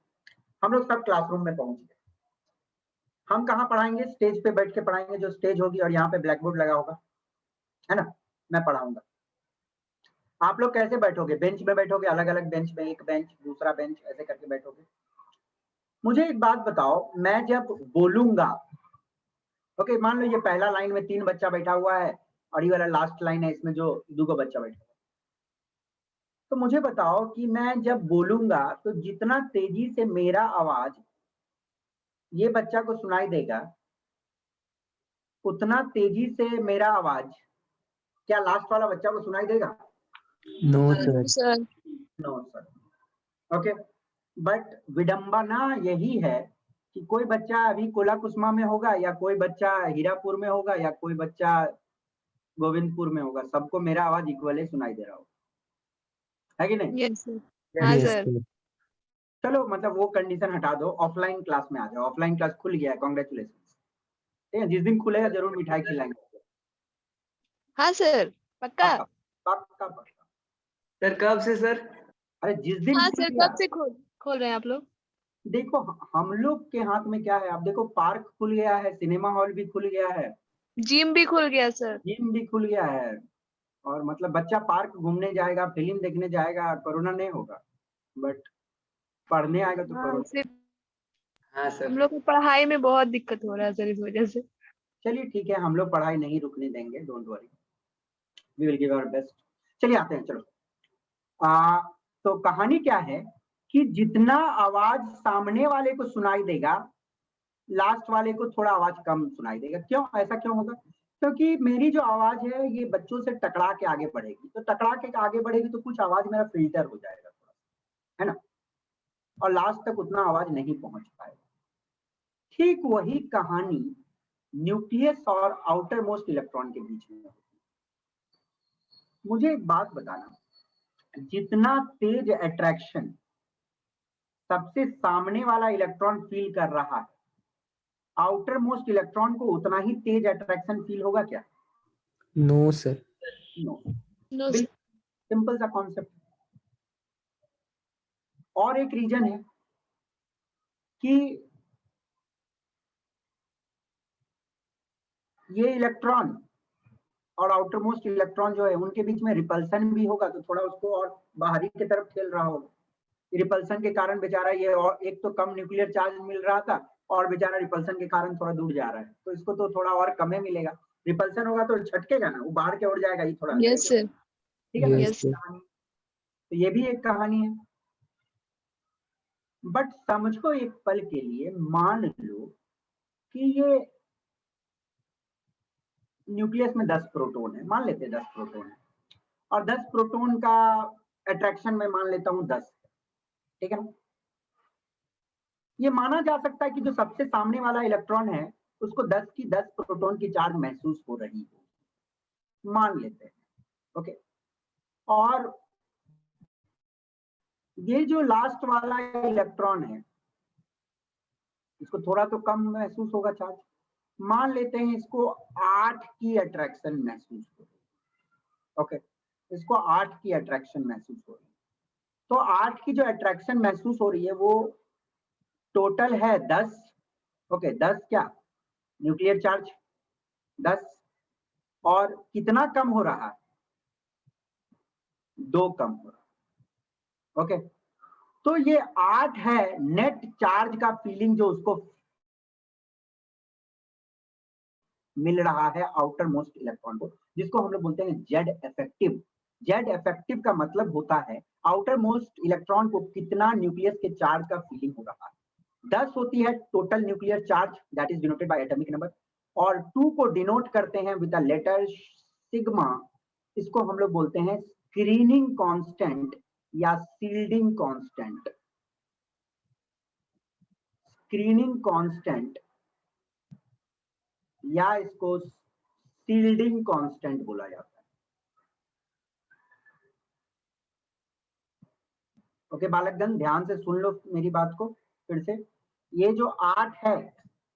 हम लोग सब क्लासरूम में पहुंच गए। हम कहाँ पढ़ाएंगे? स्टेज पे बैठ के पढ़ाएंगे, जो स्टेज होगी और यहाँ पे ब्लैक बोर्ड लगा होगा, है ना, मैं पढ़ाऊंगा। आप लोग कैसे बैठोगे? बेंच में बैठोगे, अलग अलग बेंच में, एक बेंच दूसरा बेंच, ऐसे करके बैठोगे। मुझे एक बात बताओ, मैं जब बोलूंगा, ओके, मान लो ये पहला लाइन में 3 बच्चा बैठा हुआ है और ये वाला लास्ट लाइन है, इसमें जो 2 बच्चा बैठा है। तो मुझे बताओ कि मैं जब बोलूंगा तो जितना तेजी से मेरा आवाज ये बच्चा को सुनाई देगा, उतना तेजी से मेरा आवाज क्या लास्ट वाला बच्चा को सुनाई देगा?
No
no
sir.
Sir.
No sir. Okay, but विडंबना यही है कि कोई बच्चा अभी कोला कुसुमा में होगा, या कोई बच्चा हीरापुर में होगा, या कोई बच्चा गोविंदपुर में होगा, सबको मेरा आवाज इक्वली सुनाई दे रहा होगा, है कि नहीं?
Yes sir. हाँ
यस
सर।
सर।
चलो मतलब वो कंडीशन हटा दो, ऑफलाइन क्लास में आ जाओ। ऑफलाइन क्लास खुल गया है, कांग्रेचुलेशन। ठीक है, जिस दिन खुलेगा जरूर मिठाई खिलाएंगे।
हाँ सर, पक्का।
पक्का पक्का पक्का।
सर कब से सर?
अरे जिस दिन
हाँ
खुल
सर,
गया,
कब से खोल रहे हैं आप लोग?
देखो हम लोग के हाथ में क्या है। आप देखो, पार्क खुल गया है, सिनेमा हॉल भी खुल गया है,
जिम भी खुल गया सर।
जिम भी खुल गया है, और मतलब बच्चा पार्क घूमने जाएगा, फिल्म देखने जाएगा, कोरोना नहीं होगा। बट पढ़ने आएगा तो
हाँ,
कोरोना।
सिर्फ
हाँ
हम
सर।
लोग को पढ़ाई में बहुत दिक्कत हो रहा है सर इस वजह से।
चलिए ठीक है, हम लोग पढ़ाई नहीं रुकने देंगे, don't worry, we will give our best. चलिए आते हैं, चलो। तो कहानी क्या है कि जितना आवाज सामने वाले को सुनाई देगा, लास्ट वाले को थोड़ा आवाज कम सुनाई देगा। क्यों? ऐसा क्यों होगा? क्योंकि मेरी जो आवाज है ये बच्चों से टकरा के आगे बढ़ेगी, तो टकरा के आगे बढ़ेगी तो कुछ आवाज मेरा फिल्टर हो जाएगा थोड़ा, है ना, और लास्ट तक उतना आवाज नहीं पहुंच पाएगा। ठीक वही कहानी न्यूक्लियस और आउटर मोस्ट इलेक्ट्रॉन के बीच में होती है। मुझे एक बात बताना, जितना तेज अट्रैक्शन सबसे सामने वाला इलेक्ट्रॉन फील कर रहा है, आउटर मोस्ट इलेक्ट्रॉन को उतना ही तेज अट्रैक्शन फील होगा क्या?
No sir.
No.
No sir.
Simple सा कॉन्सेप्ट। और एक रीजन है कि ये इलेक्ट्रॉन और आउटर मोस्ट इलेक्ट्रॉन जो है उनके बीच में रिपल्सन भी होगा, तो थोड़ा उसको और बाहरी की तरफ ठेल रहा होगा। रिपल्सन के कारण बेचारा ये, और एक तो कम न्यूक्लियर चार्ज मिल रहा था और बेचारा रिपल्सन के कारण थोड़ा दूर जा रहा है, तो इसको तो थोड़ा और कम ही मिलेगा। रिपल्सन होगा तो छटकेगा ना, वो बाहर के ओर जाएगा ही थोड़ा।
Yes sir.
ठीक है ना?
Yes, sir.
कहानी, तो ये भी एक कहानी है। बट समझो एक पल के लिए, मान लो कि ये न्यूक्लियस में 10 प्रोटॉन है, मान लेते हैं 10 प्रोटॉन है, और 10 प्रोटॉन का अट्रैक्शन में मान लेता हूं 10, ठीक है ना? ये माना जा सकता है कि जो सबसे सामने वाला इलेक्ट्रॉन है उसको 10 की 10 प्रोटॉन की चार्ज महसूस हो रही है, मान लेते हैं। ओके, और ये जो लास्ट वाला इलेक्ट्रॉन है इसको थोड़ा तो कम महसूस होगा चार्ज, मान लेते हैं इसको 8 की अट्रैक्शन महसूस हो रही है। ओके, इसको 8 की अट्रैक्शन महसूस हो रही है, तो 8 की जो अट्रैक्शन महसूस हो रही है वो टोटल है 10। ओके, 10 क्या न्यूक्लियर चार्ज 10, और कितना कम हो रहा है? 2 कम हो रहा है। ओके, तो ये 8 है नेट चार्ज का फीलिंग जो उसको मिल रहा है आउटर मोस्ट इलेक्ट्रॉन को, जिसको हम लोग बोलते हैं जेड इफेक्टिव। जेड इफेक्टिव का मतलब होता है आउटर मोस्ट इलेक्ट्रॉन को कितना न्यूक्लियस के चार्ज का फीलिंग हो रहा है। 10 होती है total nuclear charge, that is denoted by atomic number, और 2 को डिनोट करते हैं विद द लेटर सिग्मा। इसको हम लोग बोलते हैं स्क्रीनिंग कांस्टेंट या शील्डिंग कांस्टेंट। स्क्रीनिंग कांस्टेंट या इसको शील्डिंग कांस्टेंट बोला जाता है। ओके बालकगण, ध्यान से सुन लो मेरी बात को फिर से। ये जो 8 है,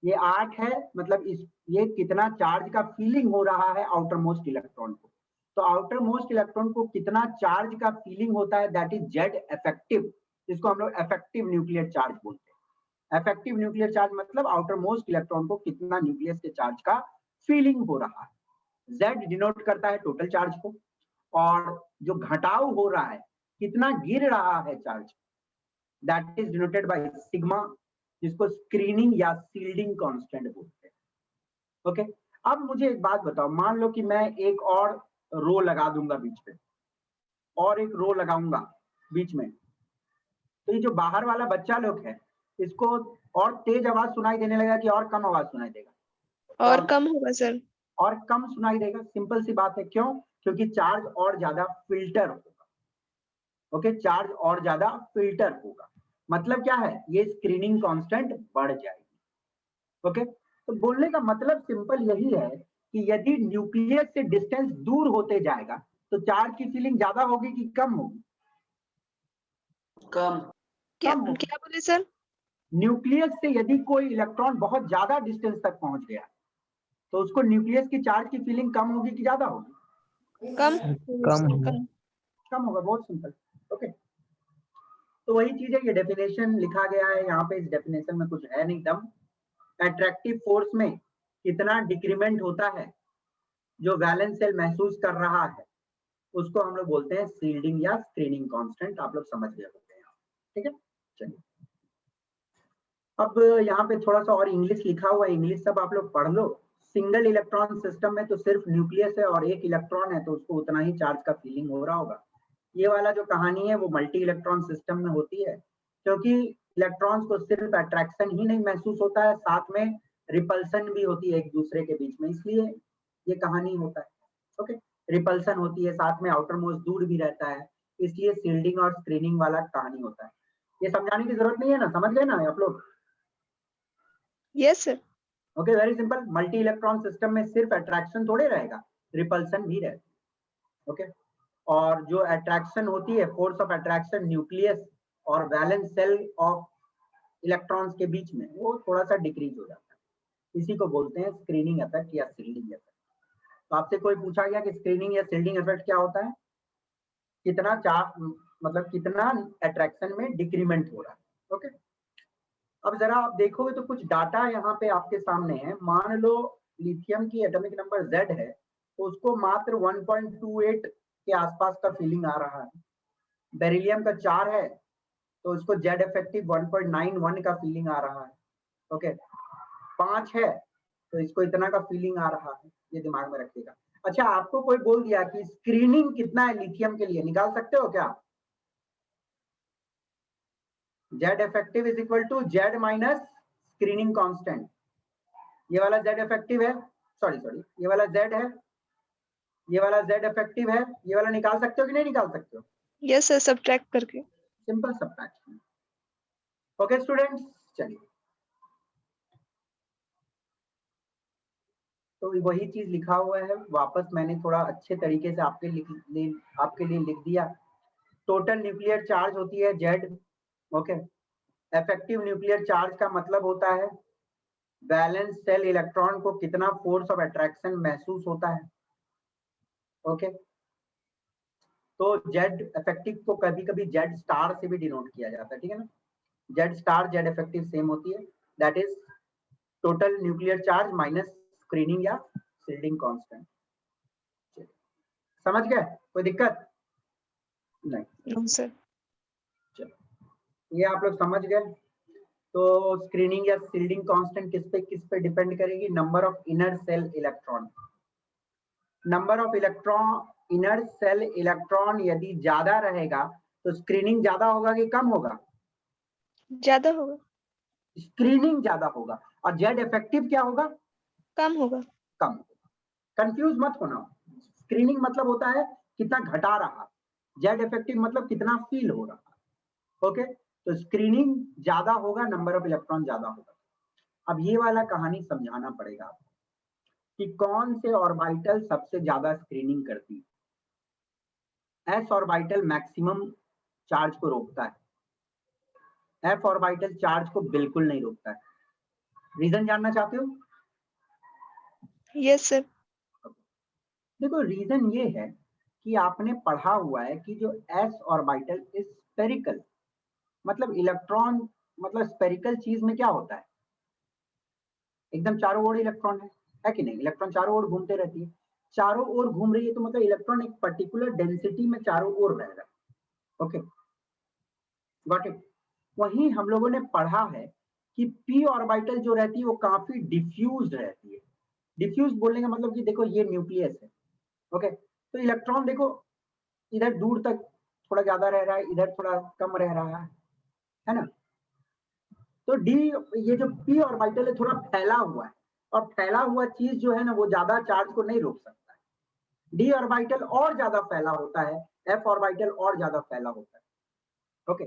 ये 8 है, मतलब ये कितना चार्ज का फीलिंग हो रहा है आउटर मोस्ट इलेक्ट्रॉन को। तो आउटर मोस्ट इलेक्ट्रॉन को कितना चार्ज का फीलिंग होता है, दैट इज जेड इफेक्टिव, जिसको हम लोग इफेक्टिव न्यूक्लियर चार्ज बोलते हैं। इफेक्टिव न्यूक्लियर चार्ज मतलब आउटर मोस्ट इलेक्ट्रॉन को कितना न्यूक्लियस के चार्ज का फीलिंग हो रहा है। जेड डिनोट करता है टोटल चार्ज को, और जो घटाव हो रहा है, कितना गिर रहा है charge, that is denoted by sigma, जिसको स्क्रीनिंग या शील्डिंग कांस्टेंट बोलते हैं। ओके, अब मुझे एक बात बताओ, मान लो कि मैं एक और रो लगा दूंगा बीच में, और एक रो लगाऊंगा बीच में, तो ये जो बाहर वाला बच्चा लोग है इसको और तेज आवाज सुनाई देने लगेगा कि और कम आवाज सुनाई देगा?
और कम होगा सर।
और कम सुनाई देगा, सिंपल सी बात है। क्यों? क्योंकि चार्ज और ज्यादा फिल्टर होगा। ओके, चार्ज और ज्यादा फिल्टर होगा, मतलब क्या है, ये स्क्रीनिंग कांस्टेंट बढ़ जाएगी। ओके, तो बोलने का मतलब सिंपल यही है कि यदि न्यूक्लियस से डिस्टेंस दूर होते जाएगा तो चार्ज की फीलिंग ज्यादा होगी कि कम होगी?
कम।
क्या
कम होगी।
क्या बोले सर?
न्यूक्लियस से यदि कोई इलेक्ट्रॉन बहुत ज्यादा डिस्टेंस तक पहुंच गया तो उसको न्यूक्लियस की चार्ज की फीलिंग कम होगी कि ज्यादा होगी?
कम
कम होगा।
कम होगा, बहुत सिंपल। ओके, तो वही चीज है, ये डेफिनेशन लिखा गया है यहाँ पे। इस डेफिनेशन में कुछ है नहीं दम। अट्रैक्टिव फोर्स में कितना डिक्रीमेंट होता है जो वैलेंस सेल महसूस कर रहा है, उसको हम लोग बोलते हैं शील्डिंग या स्क्रीनिंग कांस्टेंट। आप लोग समझ गए होंगे यहाँ, ठीक है। चलिए, अब यहाँ पे थोड़ा सा और इंग्लिश लिखा हुआ है, इंग्लिश सब आप लोग पढ़ लो। सिंगल इलेक्ट्रॉन सिस्टम में तो सिर्फ न्यूक्लियस है और एक इलेक्ट्रॉन है, तो उसको उतना ही चार्ज का फीलिंग हो रहा होगा। ये वाला जो कहानी है वो मल्टी इलेक्ट्रॉन सिस्टम में होती है, क्योंकि इलेक्ट्रॉन्स को सिर्फ अट्रैक्शन ही नहीं महसूस होता है, साथ में रिपल्सन भी होती है एक दूसरे के बीच में, इसलिए ये कहानी होता है। ओके, रिपल्सन होती है, साथ में आउटर मोस्ट दूर भी रहता है, इसलिए शील्डिंग और स्क्रीनिंग वाला कहानी होता है। ये समझाने की जरूरत नहीं है ना, समझ गए ना आप लोग?
Yes sir.
Okay, very simple. Multi electron system में सिर्फ अट्रैक्शन थोड़े रहेगा, रिपल्सन भी रहेगा। ओके, और जो अट्रैक्शन होती है, फोर्स ऑफ अट्रैक्शन न्यूक्लियस और वैलेंस सेल ऑफ इलेक्ट्रॉन्स के बीच में, वो थोड़ा सा डिक्रीज हो जाता है। इसी को बोलते हैं स्क्रीनिंग इफेक्ट या शील्डिंग इफेक्ट। तो आपसे कोई पूछा गया कि स्क्रीनिंग या शील्डिंग इफेक्ट क्या होता है, कितना मतलब कितना अट्रैक्शन में डिक्रीमेंट हो रहा है। ओके, अब जरा आप देखोगे तो कुछ डाटा यहाँ पे आपके सामने है। मान लो लिथियम की एटॉमिक नंबर Z है, तो उसको मात्र 1.28 के आसपास का फीलिंग आ रहा है। बेरिलियम का 4 है तो उसको Z इफेक्टिव 1.91 का फीलिंग आ रहा है। ओके, 5 है तो इसको इतना का फीलिंग आ रहा है, ये दिमाग में रखिएगा। अच्छा, आपको कोई बोल दिया कि स्क्रीनिंग कितना है लिथियम के लिए, निकाल सकते हो क्या? Z effective is equal to Z minus screening constant. ये वाला Z इफेक्टिव है, सॉरी ये वाला Z है, ये वाला Z इफेक्टिव है, ये वाला निकाल सकते हो कि नहीं निकाल सकते हो?
यस सर, सब्ट्रैक्ट करके।
Simple subtraction. ओके स्टूडेंट्स, चलिए तो वही चीज लिखा हुआ है, वापस मैंने थोड़ा अच्छे तरीके से आपके लिए लिख दिया। टोटल न्यूक्लियर चार्ज होती है Z। Okay, effective nuclear charge का मतलब होता है वैलेंस सेल इलेक्ट्रॉन को कितना फोर्स ऑफ अट्रैक्शन महसूस होता है। ओके, तो Z इफेक्टिव को कभी कभी Z स्टार से भी डिनोट किया जाता है, ठीक है ना। Z star Z effective same होती है, that is total nuclear charge minus screening या शील्डिंग कांस्टेंट। समझ गए? कोई दिक्कत नहीं?
No sir.
ये आप लोग समझ गए। तो स्क्रीनिंग या शील्डिंग कांस्टेंट किस पे डिपेंड करेगी? Number of inner cell electron. Number of electron inner cell electron यदि ज्यादा रहेगा तो स्क्रीनिंग ज्यादा होगा कि कम होगा?
ज्यादा होगा।
स्क्रीनिंग ज्यादा होगा। और जेड इफेक्टिव क्या होगा?
कम होगा।
कम होगा। कंफ्यूज मत होना। स्क्रीनिंग मतलब होता है कितना घटा रहा, जेड इफेक्टिव मतलब कितना फील हो रहा। ओके, तो स्क्रीनिंग ज्यादा होगा, नंबर ऑफ इलेक्ट्रॉन ज्यादा होगा। अब ये वाला कहानी समझाना पड़ेगा आपको कि कौन से ऑर्बिटल सबसे ज्यादा स्क्रीनिंग करती है। एस ऑर्बिटल मैक्सिमम चार्ज को रोकता है, एफ ऑर्बिटल चार्ज को बिल्कुल नहीं रोकता है। रीजन जानना चाहते हो?
Yes sir.
देखो, रीजन ये है कि आपने पढ़ा हुआ है कि जो एस ऑर्बिटल इज स्फेरिकल, मतलब इलेक्ट्रॉन, मतलब स्फेरिकल चीज में क्या होता है, एकदम चारों ओर इलेक्ट्रॉन है कि नहीं? इलेक्ट्रॉन चारों ओर घूमते रहती है, चारों ओर घूम रही है तो मतलब इलेक्ट्रॉन एक पर्टिकुलर डेंसिटी में चारों ओर रह रहा है। Okay, got it. वहीं हम लोगों ने पढ़ा है कि पी ऑर्बिटल जो रहती है वो काफी डिफ्यूज रहती है। डिफ्यूज बोलने का मतलब कि देखो ये न्यूक्लियस है। ओके, तो इलेक्ट्रॉन देखो इधर दूर तक थोड़ा ज्यादा रह रहा है, इधर थोड़ा कम रह रहा है ना। तो डी, ये जो पी ऑर्बिटल है थोड़ा फैला हुआ है, और फैला हुआ चीज जो है ना वो ज्यादा चार्ज को नहीं रोक सकता है। डी ऑर्बिटल और ज्यादा फैला होता है, एफ ऑर्बिटल और ज्यादा फैला होता है। ओके,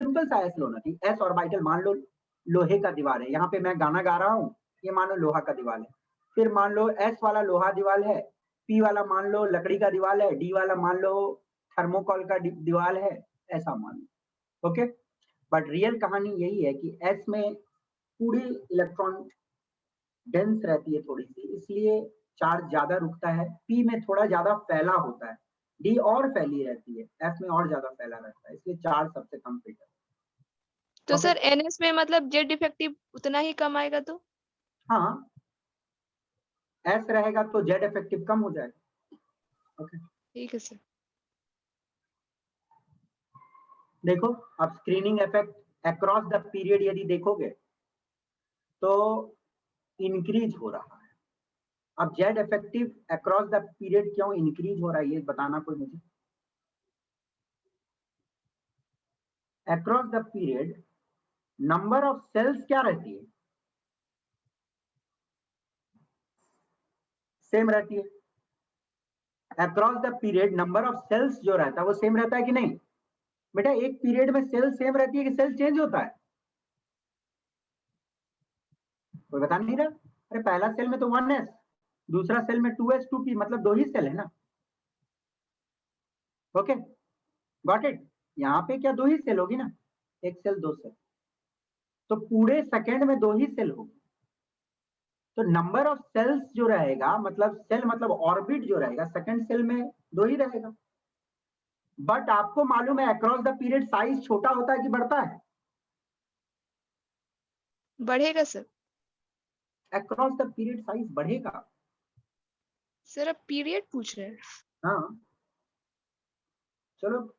सिंपल सा एस लोना थी। एस ऑर्बिटल मान लो लोहे का दीवार है, यहाँ पे मैं गाना गा रहा हूँ, ये मानो लोहा का दीवार है। फिर मान लो एस वाला लोहा दीवार है, पी वाला मान लो लकड़ी का दीवार है, डी वाला मान लो थर्मोकॉल का दीवार है, ऐसा मान लो। ओके, बट रियल कहानी यही है कि एस में पूरी इलेक्ट्रॉन डेंस रहती है थोड़ी सी, इसलिए चार्ज ज्यादा रुकता है। पी में थोड़ा ज्यादा फैला होता है, डी और फैली रहती है, एफ में और ज्यादा फैला रहता है, इसलिए चार्ज सबसे कम फिट है।
तो
Okay.
सर एनएस में मतलब जेड इफेक्टिव उतना ही कम आएगा तो?
हाँ, एस रहेगा तो जेड इफेक्टिव कम हो जाएगा। ओके,
ठीक है सर।
देखो अब screening effect across the period यदि देखोगे तो इंक्रीज हो रहा है। अब Z effective across the period क्यों इंक्रीज हो रहा है ये बताना कोई मुझे। Across the period number of shells क्या रहती है? सेम रहती है। Across the period number of shells जो रहता है वो सेम रहता है कि नहीं? बेटा एक पीरियड में सेल सेम रहती है कि सेल चेंज होता है? कोई बता नहीं रहा। अरे पहला सेल में तो 1s, दूसरा सेल में 2s 2p, मतलब दो ही सेल है ना। Okay, got it. यहाँ पे क्या दो ही सेल होगी ना, एक सेल दो सेल, तो पूरे सेकंड में दो ही सेल होगी। तो नंबर ऑफ सेल्स जो रहेगा, मतलब सेल मतलब ऑर्बिट जो रहेगा, सेकंड सेल में 2 ही रहेगा। बट आपको मालूम है अक्रॉस द पीरियड साइज छोटा होता है कि बढ़ता है?
बढ़ेगा sir.
Across the period size बढ़ेगा।
सर अब पीरियड पूछ रहे हैं।
हाँ, चलो